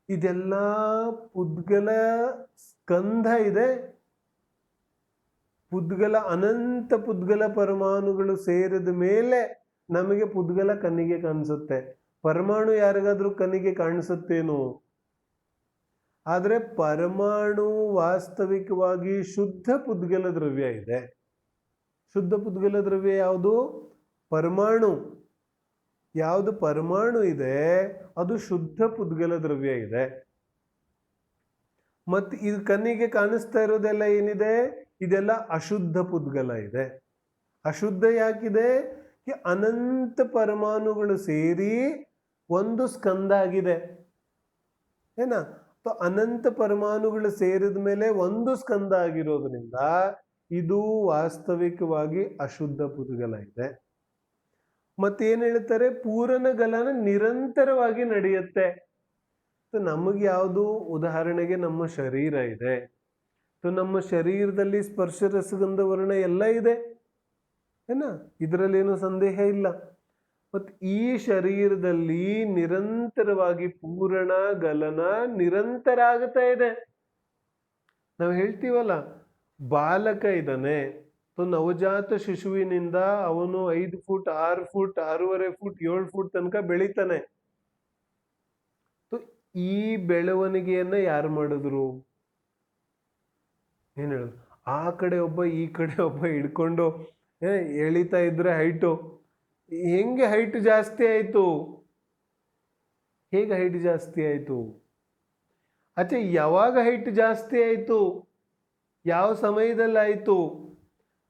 ಇದೆಲ್ಲ ಪುದ್ಗಲ ಸ್ಕಂಧ ಇದೆ. ಪುದ್ಗಲ ಅನಂತ ಪುದ್ಗಲ ಪರಮಾಣುಗಳು ಸೇರಿದ ಮೇಲೆ ನಮಗೆ ಪುದ್ಗಲ ಕಣ್ಣಿಗೆ ಕಾಣಿಸುತ್ತೆ. ಪರಮಾಣು ಯಾರಿಗಾದ್ರೂ ಕಣ್ಣಿಗೆ ಕಾಣಿಸುತ್ತೇನೋ? ಆದ್ರೆ ಪರಮಾಣು ವಾಸ್ತವಿಕವಾಗಿ ಶುದ್ಧ ಪುದ್ಗಲ ದ್ರವ್ಯ ಇದೆ. ಶುದ್ಧ ಪುದ್ಗಲ ದ್ರವ್ಯ ಯಾವುದು? ಪರಮಾಣು. ಯಾವುದು ಪರಮಾಣು ಇದೆ ಅದು ಶುದ್ಧ ಪುದ್ಗಲ ದ್ರವ್ಯ ಇದೆ. ಮತ್ತೆ ಇದು ಕಣ್ಣಿಗೆ ಕಾಣಿಸ್ತಾ ಇರೋದೆಲ್ಲ ಏನಿದೆ? ಇದೆಲ್ಲ ಅಶುದ್ಧ ಪುದ್ಗಲ ಇದೆ. ಅಶುದ್ಧ ಯಾಕಿದೆ? ಅನಂತ ಪರಮಾಣುಗಳು ಸೇರಿ ಒಂದು ಸ್ಕಂದ ಆಗಿದೆ. ಏನ ಅನಂತ ಪರಮಾಣುಗಳು ಸೇರಿದ ಮೇಲೆ ಒಂದು ಸ್ಕಂದ ಆಗಿರೋದ್ರಿಂದ ಇದು ವಾಸ್ತವಿಕವಾಗಿ ಅಶುದ್ಧ ಪುದ್ಗಲ ಇದೆ. ಮತ್ತೇನ್ ಹೇಳ್ತಾರೆ? ಪೂರಣ ಗಲನ ನಿರಂತರವಾಗಿ ನಡೆಯುತ್ತೆ. ನಮಗೆ ಯಾವುದು? ಉದಾಹರಣೆಗೆ ನಮ್ಮ ಶರೀರ ಇದೆ. ನಮ್ಮ ಶರೀರದಲ್ಲಿ ಸ್ಪರ್ಶ, ರಸಗಂಧ, ವರ್ಣ ಎಲ್ಲ ಇದೆ. ಏನ ಇದರಲ್ಲೇನು ಸಂದೇಹ ಇಲ್ಲ. ಮತ್ತು ಈ ಶರೀರದಲ್ಲಿ ನಿರಂತರವಾಗಿ ಪೂರಣ ಗಲನ ನಿರಂತರ ಆಗ್ತಾ ಇದೆ. ನಾವು ಹೇಳ್ತೀವಲ್ಲ, ಬಾಲಕ ಇದ್ದಾನೆ, ನವಜಾತ ಶಿಶುವಿನಿಂದ ಅವನು 5 ಫುಟ್ 6 ಫುಟ್ 6.5 ಫುಟ್ 7 ಫುಟ್ ತನಕ ಬೆಳೀತಾನೆ. ಈ ಬೆಳವಣಿಗೆಯನ್ನ ಯಾರು ಮಾಡಿದ್ರು? ಏನ್ ಹೇಳುದು? ಆ ಕಡೆ ಒಬ್ಬ ಈ ಕಡೆ ಒಬ್ಬ ಹಿಡ್ಕೊಂಡು ಎಳಿತಾ ಇದ್ರೆ ಹೈಟು ಹೆಂಗೆ ಹೈಟ್ ಜಾಸ್ತಿ ಆಯ್ತು? ಹೇಗೆ ಹೈಟ್ ಜಾಸ್ತಿ ಆಯ್ತು? ಅಚ್ಚಾ, ಯಾವಾಗ ಹೈಟ್ ಜಾಸ್ತಿ ಆಯ್ತು? ಯಾವ ಸಮಯದಲ್ಲಿ ಆಯ್ತು?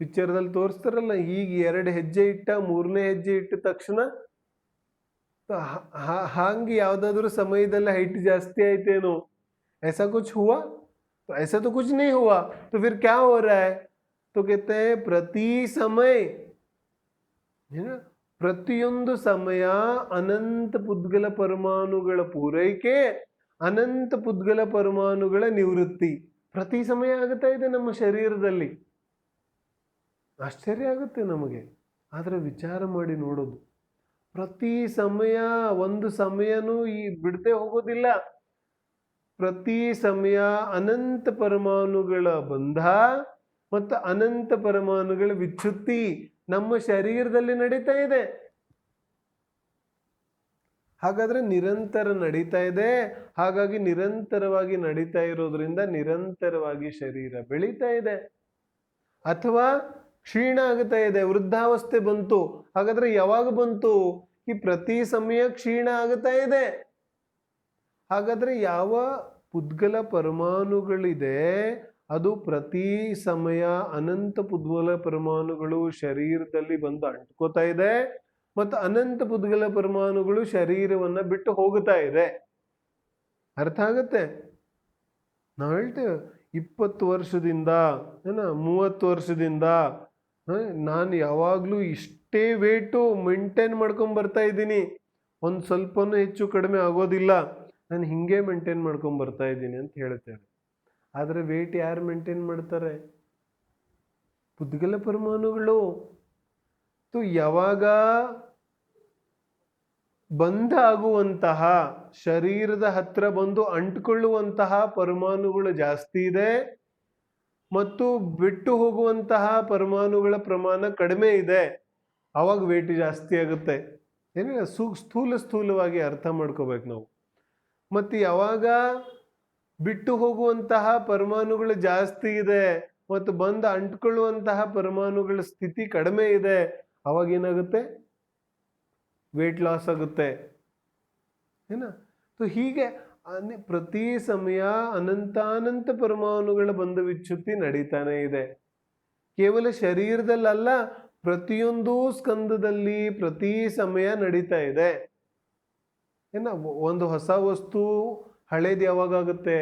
ಪಿಕ್ಚರ್ದಲ್ಲಿ ತೋರಿಸ್ತಾರಲ್ಲ, ಈಗ 2 ಹೆಜ್ಜೆ ಇಟ್ಟ, 3ನೇ ಹೆಜ್ಜೆ ಇಟ್ಟ ತಕ್ಷಣ ಹಾಂಗೆ ಯಾವ್ದಾದ್ರು ಸಮಯದಲ್ಲಿ ಹೈಟ್ ಜಾಸ್ತಿ ಆಯ್ತೇನೋ, ऐसा कुछ हुआ? तो ऐसा तो कुछ नहीं हुआ, तो फिर क्या हो रहा है? तो कहते हैं प्रति समय, है ना, ಪ್ರತಿಯೊಂದು ಸಮಯ ಅನಂತ ಪುದ್ಗಲ ಪರಮಾಣುಗಳ ಪೂರೈಕೆ, ಅನಂತ ಪುದ್ಗಲ ಪರಮಾಣುಗಳ ನಿವೃತ್ತಿ ಪ್ರತಿ ಸಮಯ ಆಗುತ್ತಾ ಇದೆ ನಮ್ಮ ಶರೀರದಲ್ಲಿ. ಆಶ್ಚರ್ಯ ಆಗುತ್ತೆ ನಮಗೆ. ಆದ್ರೆ ವಿಚಾರ ಮಾಡಿ ನೋಡೋದು, ಪ್ರತಿ ಸಮಯ ಒಂದು ಸಮಯನೂ ಬಿಡದೆ ಹೋಗೋದಿಲ್ಲ. ಪ್ರತಿ ಸಮಯ ಅನಂತ ಪರಮಾಣುಗಳ ಬಂಧ ಮತ್ತು ಅನಂತ ಪರಮಾಣುಗಳ ವಿಚ್ಛುತ್ತಿ ನಮ್ಮ ಶರೀರದಲ್ಲಿ ನಡೀತಾ ಇದೆ. ಹಾಗಾದ್ರೆ ನಿರಂತರ ನಡೀತಾ ಇದೆ. ಹಾಗಾಗಿ ನಿರಂತರವಾಗಿ ನಡೀತಾ ಇರೋದ್ರಿಂದ ನಿರಂತರವಾಗಿ ಶರೀರ ಬೆಳೀತಾ ಇದೆ. ಅಥವಾ ಕ್ಷೀಣ ಆಗುತ್ತಾ ಇದೆ, ವೃದ್ಧಾವಸ್ಥೆ ಬಂತು. ಹಾಗಾದ್ರೆ ಯಾವಾಗ ಬಂತು? ಈ ಪ್ರತಿ ಸಮಯ ಕ್ಷೀಣ ಆಗುತ್ತಾ ಇದೆ. ಹಾಗಾದ್ರೆ ಯಾವ ಪುದ್ಗಲ ಪರಮಾಣುಗಳಿದೆ ಅದು ಪ್ರತಿ ಸಮಯ ಅನಂತ ಪುದ್ಗಲ ಪರಮಾಣುಗಳು ಶರೀರದಲ್ಲಿ ಬಂದು ಅಂಟ್ಕೋತಾ ಇದೆ, ಮತ್ತು ಅನಂತ ಪುದ್ಗಲ ಪರಮಾಣುಗಳು ಶರೀರವನ್ನ ಬಿಟ್ಟು ಹೋಗುತ್ತಾ ಇದೆ. ಅರ್ಥ ಆಗತ್ತೆ? ನಾವು ಹೇಳ್ತೇವೆ 20 ವರ್ಷದಿಂದ, 30 ವರ್ಷದಿಂದ ನಾನು ಯಾವಾಗ್ಲೂ ಇಷ್ಟೇ ವೇಟು ಮೇಂಟೈನ್ ಮಾಡ್ಕೊಂಡ್ ಬರ್ತಾ ಇದ್ದೀನಿ, ಒಂದು ಸ್ವಲ್ಪನೂ ಹೆಚ್ಚು ಕಡಿಮೆ ಆಗೋದಿಲ್ಲ, ನಾನು ಹಿಂಗೆ ಮೇಂಟೈನ್ ಮಾಡ್ಕೊಂಡ್ ಬರ್ತಾ ಇದ್ದೀನಿ ಅಂತ ಹೇಳ್ತೇವೆ. ಆದ್ರೆ ವೇಟ್ ಯಾರು ಮೇಂಟೈನ್ ಮಾಡ್ತಾರೆ? ಪುದ್ಗಲ ಪರಮಾಣುಗಳು. ಯಾವಾಗ ಬಂಧ ಆಗುವಂತಹ, ಶರೀರದ ಹತ್ರ ಬಂದು ಅಂಟ್ಕೊಳ್ಳುವಂತಹ ಪರಮಾಣುಗಳು ಜಾಸ್ತಿ ಇದೆ, ಮತ್ತು ಬಿಟ್ಟು ಹೋಗುವಂತಹ ಪರಮಾಣುಗಳ ಪ್ರಮಾಣ ಕಡಿಮೆ ಇದೆ, ಅವಾಗ ವೇಟ್ ಜಾಸ್ತಿ ಆಗುತ್ತೆ. ಏನಿಲ್ಲ, ಸ್ಥೂಲವಾಗಿ ಅರ್ಥ ಮಾಡ್ಕೋಬೇಕು ನಾವು. ಮತ್ತು ಯಾವಾಗ ಬಿಟ್ಟು ಹೋಗುವಂತಹ ಪರಮಾಣುಗಳು ಜಾಸ್ತಿ ಇದೆ ಮತ್ತು ಬಂದು ಅಂಟ್ಕೊಳ್ಳುವಂತಹ ಪರಮಾಣುಗಳ ಸ್ಥಿತಿ ಕಡಿಮೆ ಇದೆ, ಅವಾಗ ಏನಾಗುತ್ತೆ? ವೇಟ್ ಲಾಸ್ ಆಗುತ್ತೆ. ಏನ? ಹೀಗೆ ಪ್ರತಿ ಸಮಯ ಅನಂತಾನಂತ ಪರಮಾಣುಗಳ ಬಂಧ ವಿಚ್ಛುತ್ತಿ ನಡೀತಾನೆ ಇದೆ. ಕೇವಲ ಶರೀರದಲ್ಲ, ಪ್ರತಿಯೊಂದು ಸ್ಕಂದದಲ್ಲಿ ಪ್ರತಿ ಸಮಯ ನಡೀತಾ ಇದೆ. ಒಂದು ಹೊಸ ವಸ್ತು ಹಳೇದು ಯಾವಾಗುತ್ತೆ?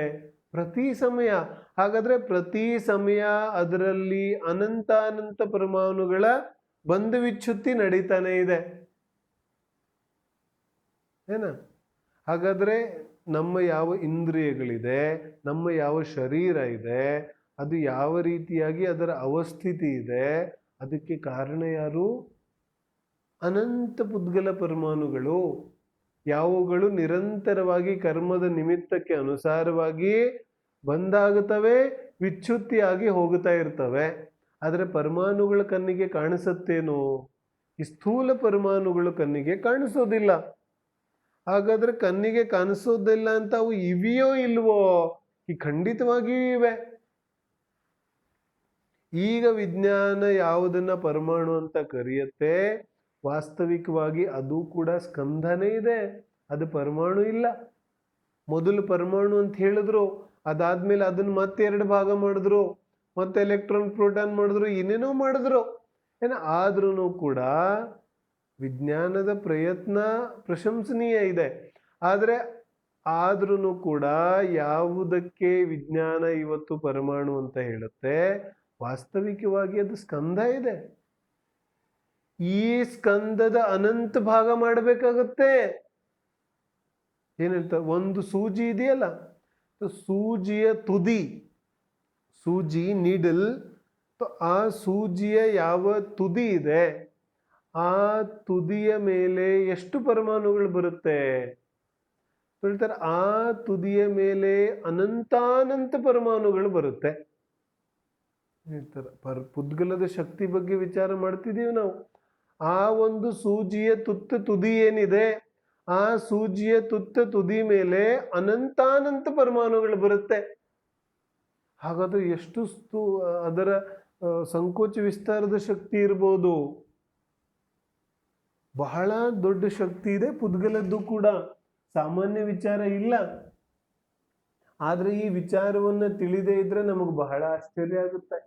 ಪ್ರತಿ ಸಮಯ. ಹಾಗಾದ್ರೆ ಪ್ರತಿ ಸಮಯ ಅದರಲ್ಲಿ ಅನಂತಾನಂತ ಪರಮಾಣುಗಳ ಬಂಧ ವಿಚ್ಛುತ್ತಿ ನಡೀತಾನೆ ಇದೆ. ಹಾಗಾದ್ರೆ ನಮ್ಮ ಯಾವ ಇಂದ್ರಿಯಗಳಿದೆ, ನಮ್ಮ ಯಾವ ಶರೀರ ಇದೆ, ಅದು ಯಾವ ರೀತಿಯಾಗಿ ಅದರ ಅವಸ್ಥಿತಿ ಇದೆ, ಅದಕ್ಕೆ ಕಾರಣ ಯಾರು? ಅನಂತ ಪುದ್ಗಲ ಪರಮಾಣುಗಳು. ಯಾವುಗಳು ನಿರಂತರವಾಗಿ ಕರ್ಮದ ನಿಮಿತ್ತಕ್ಕೆ ಅನುಸಾರವಾಗಿ ಬಂದಾಗುತ್ತವೆ, ವಿಚ್ಛುತ್ತಿಯಾಗಿ ಹೋಗುತ್ತಾ ಇರ್ತವೆ. ಆದರೆ ಪರಮಾಣುಗಳ ಕಣ್ಣಿಗೆ ಕಾಣಿಸುತ್ತೇನೋ? ಈ ಸ್ಥೂಲ ಪರಮಾಣುಗಳು ಕಣ್ಣಿಗೆ ಕಾಣಿಸೋದಿಲ್ಲ. ಹಾಗಾದ್ರೆ ಕಣ್ಣಿಗೆ ಕಾಣಿಸೋದಿಲ್ಲ ಅಂತ ಅವು ಇವೆಯೋ ಇಲ್ವೋ? ಈ ಖಂಡಿತವಾಗಿಯೂ ಇವೆ. ಈಗ ವಿಜ್ಞಾನ ಯಾವುದನ್ನ ಪರಮಾಣು ಅಂತ ಕರೆಯುತ್ತೆ, ವಾಸ್ತವಿಕವಾಗಿ ಅದು ಕೂಡ ಸ್ಕಂಧನೇ ಇದೆ, ಅದು ಪರಮಾಣು ಇಲ್ಲ. ಮೊದಲು ಪರಮಾಣು ಅಂತ ಹೇಳಿದ್ರು, ಅದಾದ್ಮೇಲೆ ಅದನ್ನ ಮತ್ತೆ 2 ಭಾಗ ಮಾಡಿದ್ರು, ಮತ್ತೆ ಎಲೆಕ್ಟ್ರಾನ್ ಪ್ರೋಟಾನ್ ಮಾಡಿದ್ರು, ಏನೇನೋ ಮಾಡಿದ್ರು. ಆದ್ರೂ ಕೂಡ ವಿಜ್ಞಾನದ ಪ್ರಯತ್ನ ಪ್ರಶಂಸನೀಯ ಇದೆ. ಆದ್ರೂ ಕೂಡ ಯಾವುದಕ್ಕೆ ವಿಜ್ಞಾನ ಇವತ್ತು ಪರಮಾಣು ಅಂತ ಹೇಳುತ್ತೆ, ವಾಸ್ತವಿಕವಾಗಿ ಅದು ಸ್ಕಂಧ ಇದೆ. ಈ ಸ್ಕಂದದ ಅನಂತ ಭಾಗ ಮಾಡಬೇಕಾಗತ್ತೆ. ಏನಂತ? ಒಂದು ಸೂಜಿ ಇದೆಯಲ್ಲ, ಸೂಜಿಯ ತುದಿ, ಸೂಜಿ ನೀಡಲ್, ಆ ಸೂಜಿಯ ಯಾವ ತುದಿ ಇದೆ, ಆ ತುದಿಯ ಮೇಲೆ ಎಷ್ಟು ಪರಮಾಣುಗಳು ಬರುತ್ತೆ ಹೇಳ್ತಾರೆ? ಆ ತುದಿಯ ಮೇಲೆ ಅನಂತಾನಂತ ಪರಮಾಣುಗಳು ಬರುತ್ತೆ ಹೇಳ್ತಾರೆ. ಪುದ್ಗಲದ ಶಕ್ತಿ ಬಗ್ಗೆ ವಿಚಾರ ಮಾಡ್ತಿದೀವಿ ನಾವು. ಆ ಒಂದು ಸೂಜಿಯ ತುದಿ ಏನಿದೆ, ಆ ಸೂಜಿಯ ತುದಿ ಮೇಲೆ ಅನಂತಾನಂತ ಪರಮಾಣುಗಳು ಬರುತ್ತೆ. ಹಾಗಾದ್ರೆ ಎಷ್ಟು ಅದರ ಸಂಕೋಚ ವಿಸ್ತಾರದ ಶಕ್ತಿ ಇರ್ಬೋದು? ಬಹಳ ದೊಡ್ಡ ಶಕ್ತಿ ಇದೆ ಪುದ್ಗಲದ್ದು ಕೂಡ, ಸಾಮಾನ್ಯ ವಿಚಾರ ಇಲ್ಲ. ಆದ್ರೆ ಈ ವಿಚಾರವನ್ನ ತಿಳಿದೇ ಇದ್ರೆ ನಮಗೆ ಬಹಳ ಆಶ್ಚರ್ಯ ಆಗುತ್ತೆ.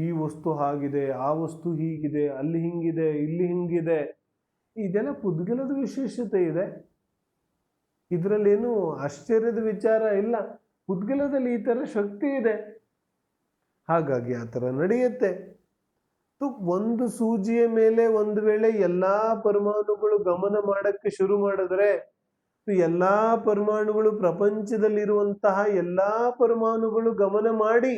ಈ ವಸ್ತು ಹಾಗಿದೆ, ಆ ವಸ್ತು ಹೀಗಿದೆ, ಅಲ್ಲಿ ಹಿಂಗಿದೆ, ಇಲ್ಲಿ ಹಿಂಗಿದೆ. ಇದೆಲ್ಲ ಪುದ್ಗಲದ ವಿಶೇಷತೆ ಇದೆ, ಇದರಲ್ಲೇನು ಆಶ್ಚರ್ಯದ ವಿಚಾರ ಇಲ್ಲ. ಪುದ್ಗಲದಲ್ಲಿ ಈ ಥರ ಶಕ್ತಿ ಇದೆ, ಹಾಗಾಗಿ ಆ ಥರ ನಡೆಯುತ್ತೆ. ಒಂದು ಸೂಜಿಯ ಮೇಲೆ ಒಂದು ವೇಳೆ ಎಲ್ಲಾ ಪರಮಾಣುಗಳು ಗಮನ ಮಾಡಕ್ಕೆ ಶುರು ಮಾಡಿದ್ರೆ ಎಲ್ಲಾ ಪರಮಾಣುಗಳು, ಪ್ರಪಂಚದಲ್ಲಿರುವಂತಹ ಎಲ್ಲಾ ಪರಮಾಣುಗಳು ಗಮನ ಮಾಡಿ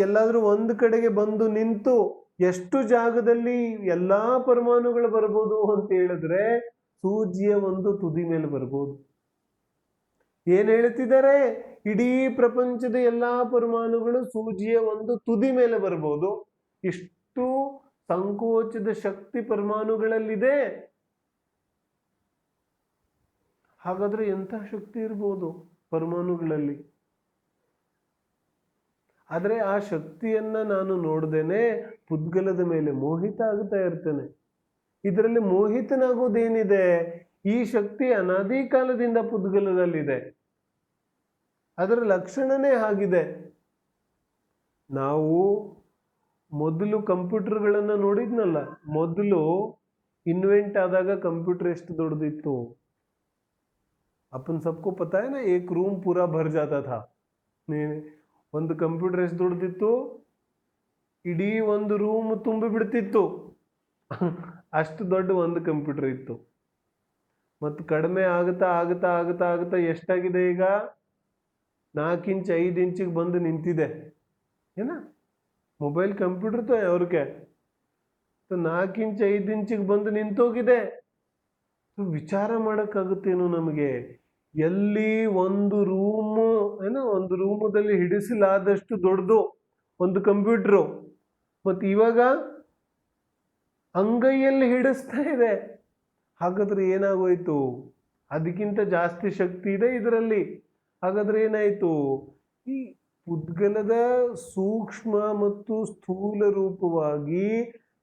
ಎಲ್ಲಾದ್ರೂ ಒಂದು ಕಡೆಗೆ ಬಂದು ನಿಂತು ಎಷ್ಟು ಜಾಗದಲ್ಲಿ ಎಲ್ಲಾ ಪರಮಾಣುಗಳು ಬರ್ಬೋದು ಅಂತ ಹೇಳಿದ್ರೆ ಸೂಜಿಯ ಒಂದು ತುದಿ ಮೇಲೆ ಬರ್ಬೋದು. ಏನ್ ಹೇಳ್ತಿದ್ದಾರೆ? ಇಡೀ ಪ್ರಪಂಚದ ಎಲ್ಲಾ ಪರಮಾಣುಗಳು ಸೂಜಿಯ ಒಂದು ತುದಿ ಮೇಲೆ ಬರ್ಬೋದು. ಇಷ್ಟು ಸಂಕೋಚದ ಶಕ್ತಿ ಪರಮಾಣುಗಳಲ್ಲಿದೆ. ಹಾಗಾದ್ರೆ ಎಂಥ ಶಕ್ತಿ ಇರ್ಬೋದು ಪರಮಾಣುಗಳಲ್ಲಿ? ಆದ್ರೆ ಆ ಶಕ್ತಿಯನ್ನ ನಾನು ನೋಡ್ದೇನೆ ಪುದ್ಗಲದ ಮೇಲೆ ಮೋಹಿತ ಆಗ್ತಾ ಇರ್ತೇನೆ. ಇದರಲ್ಲಿ ಮೋಹಿತನಾಗೋದೇನಿದೆ? ಈ ಶಕ್ತಿ ಅನಾದಿ ಕಾಲದಿಂದ ಪುದ್ಗಲದಲ್ಲಿದೆ, ಅದರ ಲಕ್ಷಣನೇ ಆಗಿದೆ. ನಾವು ಮೊದಲು ಕಂಪ್ಯೂಟರ್ಗಳನ್ನ ನೋಡಿದ್ನಲ್ಲ, ಮೊದಲು ಇನ್ವೆಂಟ್ ಆದಾಗ ಕಂಪ್ಯೂಟರ್ ಎಷ್ಟು ದೊಡ್ಡದಿತ್ತು? अपन सबको पता है ना, एक रूम पूरा भर जाता था. ಒಂದು ಕಂಪ್ಯೂಟರ್ ಎಷ್ಟು ದೊಡ್ಡದಿತ್ತು? ಇಡೀ ಒಂದು ರೂಮ್ ತುಂಬಿ ಬಿಡ್ತಿತ್ತು, ಅಷ್ಟು ದೊಡ್ಡ ಒಂದು ಕಂಪ್ಯೂಟರ್ ಇತ್ತು. ಮತ್ತು ಕಡಿಮೆ ಆಗುತ್ತಾ ಆಗುತ್ತಾ ಆಗುತ್ತಾ ಆಗುತ್ತಾ ಎಷ್ಟಾಗಿದೆ ಈಗ? 4 ಇಂಚ್ 5 ಇಂಚಿಗೆ ಬಂದು ನಿಂತಿದೆ. ಏನ ಮೊಬೈಲ್ ಕಂಪ್ಯೂಟರ್ ತೋ ಅವ್ರಿಗೆ 4 ಇಂಚ್ 5 ಇಂಚಿಗೆ ಬಂದು ನಿಂತೋಗಿದೆ. ವಿಚಾರ ಮಾಡಕ್ಕಾಗುತ್ತೇನೋ ನಮಗೆ? ಎಲ್ಲಿ ಒಂದು ರೂಮು ಒಂದು ರೂಮದಲ್ಲಿ ಹಿಡಿಸಲಾದಷ್ಟು ದೊಡ್ಡದು ಒಂದು ಕಂಪ್ಯೂಟರು, ಮತ್ತು ಇವಾಗ ಅಂಗೈಯಲ್ಲಿ ಹಿಡಿಸ್ತಾ ಇದೆ. ಹಾಗಾದ್ರೆ ಏನಾಗೋಯ್ತು? ಅದಕ್ಕಿಂತ ಜಾಸ್ತಿ ಶಕ್ತಿ ಇದೆ ಇದರಲ್ಲಿ. ಹಾಗಾದ್ರೆ ಏನಾಯ್ತು? ಈ ಪುದ್ಗಲದ ಸೂಕ್ಷ್ಮ ಮತ್ತು ಸ್ಥೂಲ ರೂಪವಾಗಿ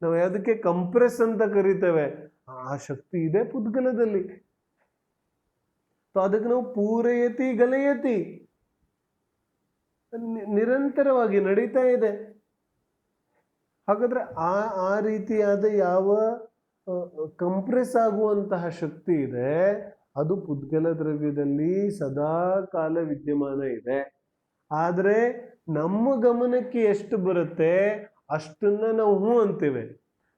ನಾವು ಯಾವುದಕ್ಕೆ ಕಂಪ್ರೆಸ್ ಅಂತ ಕರಿತೇವೆ, ಆ ಶಕ್ತಿ ಇದೆ ಪುದ್ಗಲದಲ್ಲಿ. ಅದಕ್ಕೆ ನಾವು ಪೂರಯತಿ ಗಲಯತಿ ನಿರಂತರವಾಗಿ ನಡೀತಾ ಇದೆ. ಹಾಗಾದ್ರೆ ಆ ರೀತಿಯಾದ ಯಾವ ಕಂಪ್ರೆಸ್ ಆಗುವಂತಹ ಶಕ್ತಿ ಇದೆ ಅದು ಪುದ್ಗಲ ದ್ರವ್ಯದಲ್ಲಿ ಸದಾ ಕಾಲ ವಿದ್ಯಮಾನ ಇದೆ. ಆದ್ರೆ ನಮ್ಮ ಗಮನಕ್ಕೆ ಎಷ್ಟು ಬರುತ್ತೆ ಅಷ್ಟನ್ನ ನಾವು ಹೂ ಅಂತೀವಿ,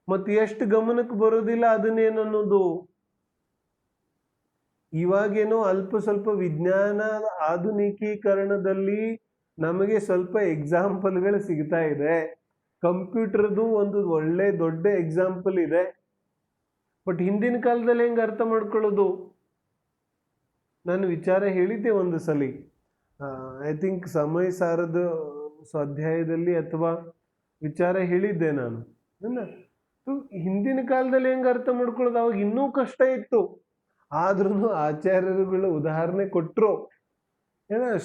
ಮತ್ತೆ ಎಷ್ಟು ಗಮನಕ್ಕೆ ಬರೋದಿಲ್ಲ ಅದನ್ನೇನನ್ನೋದು. ಇವಾಗೇನೋ ಅಲ್ಪ ಸ್ವಲ್ಪ ವಿಜ್ಞಾನ ಆಧುನಿಕೀಕರಣದಲ್ಲಿ ನಮಗೆ ಸ್ವಲ್ಪ ಎಕ್ಸಾಂಪಲ್ಗಳು ಸಿಗ್ತಾ ಇದೆ. ಕಂಪ್ಯೂಟರ್ದು ಒಂದು ಒಳ್ಳೆ ದೊಡ್ಡ ಎಕ್ಸಾಂಪಲ್ ಇದೆ. ಬಟ್ ಹಿಂದಿನ ಕಾಲದಲ್ಲಿ ಹೆಂಗೆ ಅರ್ಥ ಮಾಡ್ಕೊಳ್ಳೋದು? ನಾನು ವಿಚಾರ ಹೇಳಿದ್ದೆ ಒಂದು ಸಲಿ, ಐ ಥಿಂಕ್ ಸಮಯ ಸಾರದ ಸ್ವಾಧ್ಯಾಯದಲ್ಲಿ ಅಥವಾ ವಿಚಾರ ಹೇಳಿದ್ದೆ ನಾನು. ಹಿಂದಿನ ಕಾಲದಲ್ಲಿ ಹೆಂಗೆ ಅರ್ಥ ಮಾಡ್ಕೊಳ್ಳೋದು? ಅವಾಗ ಇನ್ನೂ ಕಷ್ಟ ಇತ್ತು. ಆದ್ರೂ ಆಚಾರ್ಯರುಗಳು ಉದಾಹರಣೆ ಕೊಟ್ಟರು.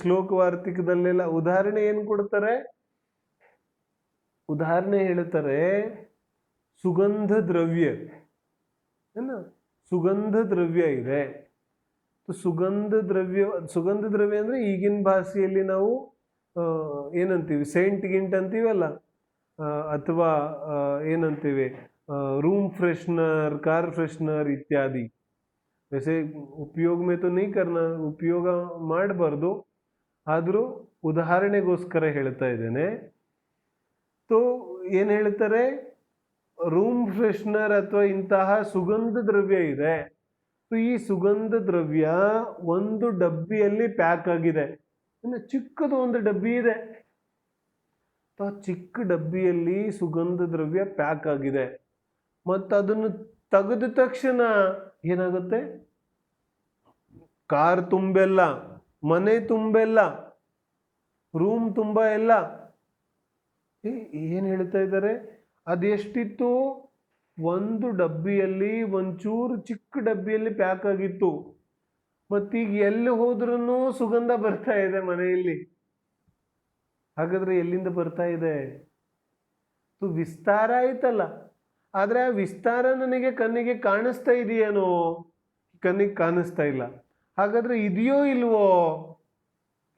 ಶ್ಲೋಕ ವಾರ್ತಿಕದಲ್ಲೆಲ್ಲ ಉದಾಹರಣೆ ಏನು ಕೊಡ್ತಾರೆ? ಉದಾಹರಣೆ ಹೇಳ್ತಾರೆ, ಸುಗಂಧ ದ್ರವ್ಯ ಸುಗಂಧ ದ್ರವ್ಯ ಇದೆ. ಸುಗಂಧ ದ್ರವ್ಯ ಅಂದ್ರೆ ಈಗಿನ ಭಾಷೆಯಲ್ಲಿ ನಾವು ಏನಂತೀವಿ, ಸೆಂಟ್ ಗಿಂಟ್ ಅಂತೀವಲ್ಲ, ಅಥವಾ ಏನಂತೀವಿ रूम फ्रेशनर, कार फ्रेशनर इत्यादि. वैसे उपयोग में तो नहीं करना, ಉಪಯೋಗ ಮಾಡಬಾರ್ದು, ಆದರೂ ಉದಾಹರಣೆಗೋಸ್ಕರ ಹೇಳ್ತಾ ಇದ್ದೇನೆ. तो ಏನು ಹೇಳ್ತಾರೆ, ರೂಮ್ ಫ್ರೆಶ್ನರ್ ಅಥವಾ ಇಂತಹ ಸುಗಂಧ ದ್ರವ್ಯ ಇದೆ. ಈ ಸುಗಂಧ ದ್ರವ್ಯ ಒಂದು ಡಬ್ಬಿಯಲ್ಲಿ ಪ್ಯಾಕ್ ಆಗಿದೆ. ಇನ್ನು ಚಿಕ್ಕದು ಒಂದು ಡಬ್ಬಿ ಇದೆ. ಆ ಚಿಕ್ಕ ಡಬ್ಬಿಯಲ್ಲಿ ಸುಗಂಧ ದ್ರವ್ಯ ಪ್ಯಾಕ್ ಆಗಿದೆ. ಮತ್ತು ಅದನ್ನು ತೆಗೆದ ತಕ್ಷಣ ಏನಾಗುತ್ತೆ? ಕಾರ್ ತುಂಬೆಲ್ಲ, ಮನೆ ತುಂಬೆಲ್ಲ, ರೂಮ್ ತುಂಬ ಎಲ್ಲ. ಏನು ಹೇಳ್ತಾ ಇದ್ದಾರೆ? ಅದೆಷ್ಟಿತ್ತು? ಒಂದು ಡಬ್ಬಿಯಲ್ಲಿ, ಒಂಚೂರು ಚಿಕ್ಕ ಡಬ್ಬಿಯಲ್ಲಿ ಪ್ಯಾಕ್ ಆಗಿತ್ತು. ಮತ್ತೀಗ ಎಲ್ಲಿ ಹೋದ್ರೂ ಸುಗಂಧ ಬರ್ತಾ ಇದೆ ಮನೆಯಲ್ಲಿ. ಹಾಗಾದ್ರೆ ಎಲ್ಲಿಂದ ಬರ್ತಾ ಇದೆ? ವಿಸ್ತಾರ ಆಯ್ತಲ್ಲ. ಆದ್ರೆ ಆ ವಿಸ್ತಾರ ನನಗೆ ಕಣ್ಣಿಗೆ ಕಾಣಿಸ್ತಾ ಇದೆಯೇನೋ? ಕಣ್ಣಿಗೆ ಕಾಣಿಸ್ತಾ ಇಲ್ಲ. ಹಾಗಾದ್ರೆ ಇದೆಯೋ ಇಲ್ವೋ?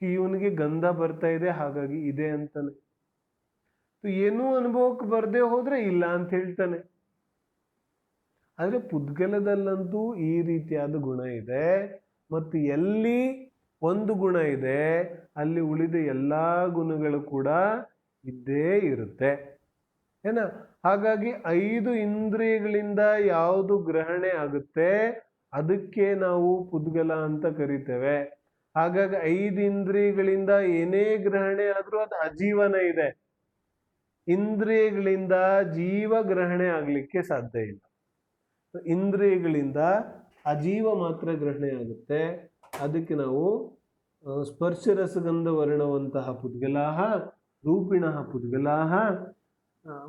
ಇವನಿಗೆ ಗಂಧ ಬರ್ತಾ ಇದೆ, ಹಾಗಾಗಿ ಇದೆ ಅಂತಾನೆ. ಏನೂ ಅನುಭವಕ್ಕೆ ಬರ್ದೇ ಹೋದ್ರೆ ಇಲ್ಲ ಅಂತ ಹೇಳ್ತಾನೆ. ಆದರೆ ಪುದ್ಗಲದಲ್ಲಂತೂ ಈ ರೀತಿಯಾದ ಗುಣ ಇದೆ. ಮತ್ತು ಎಲ್ಲಿ ಒಂದು ಗುಣ ಇದೆ ಅಲ್ಲಿ ಉಳಿದ ಎಲ್ಲ ಗುಣಗಳು ಕೂಡ ಇದ್ದೇ ಇರುತ್ತೆ ಏನ. ಹಾಗಾಗಿ 5 ಇಂದ್ರಿಯಗಳಿಂದ ಯಾವುದು ಗ್ರಹಣೆ ಆಗುತ್ತೆ ಅದಕ್ಕೆ ನಾವು ಪುದ್ಗಲ ಅಂತ ಕರಿತೇವೆ. ಹಾಗಾಗಿ 5 ಇಂದ್ರಿಯಗಳಿಂದ ಏನೇ ಗ್ರಹಣೆ ಆದ್ರೂ ಅದು ಅಜೀವನ ಇದೆ. ಇಂದ್ರಿಯಗಳಿಂದ ಜೀವ ಗ್ರಹಣೆ ಆಗ್ಲಿಕ್ಕೆ ಸಾಧ್ಯ ಇಲ್ಲ. ಇಂದ್ರಿಯಗಳಿಂದ ಅಜೀವ ಮಾತ್ರ ಗ್ರಹಣೆ ಆಗುತ್ತೆ. ಅದಕ್ಕೆ ನಾವು ಸ್ಪರ್ಶ ರಸಗಂಧ ವರ್ಣವಂತಹ ಪುದ್ಗಲಾಹ, ರೂಪಿಣಃ ಪುದ್ಗಲಾಹ,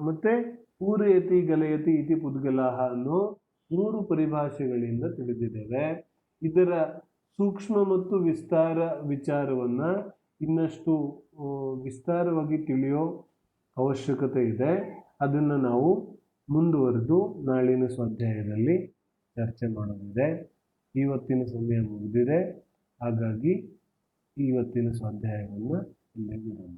ಮತ್ತೆ ಪೂರಯತಿ ಗಲಯತಿ ಇತಿ ಪುದ್ಗಲಾಹ ಅನ್ನೋ 3 ಪರಿಭಾಷೆಗಳಿಂದ ತಿಳಿದಿದ್ದೇವೆ. ಇದರ ಸೂಕ್ಷ್ಮ ಮತ್ತು ವಿಸ್ತಾರ ವಿಚಾರವನ್ನ ಇನ್ನಷ್ಟು ವಿಸ್ತಾರವಾಗಿ ತಿಳಿಯೋ ಅವಶ್ಯಕತೆ ಇದೆ. ಅದನ್ನು ನಾವು ಮುಂದುವರೆದು ನಾಳಿನ ಸ್ವಾಧ್ಯಾಯದಲ್ಲಿ ಚರ್ಚೆ ಮಾಡೋದಿದೆ. ಇವತ್ತಿನ ಸಮಯ ಮುಗಿದಿದೆ. ಹಾಗಾಗಿ ಇವತ್ತಿನ ಸ್ವಾಧ್ಯಾಯವನ್ನು ಇಲ್ಲೇ ಬಿಡೋಣ.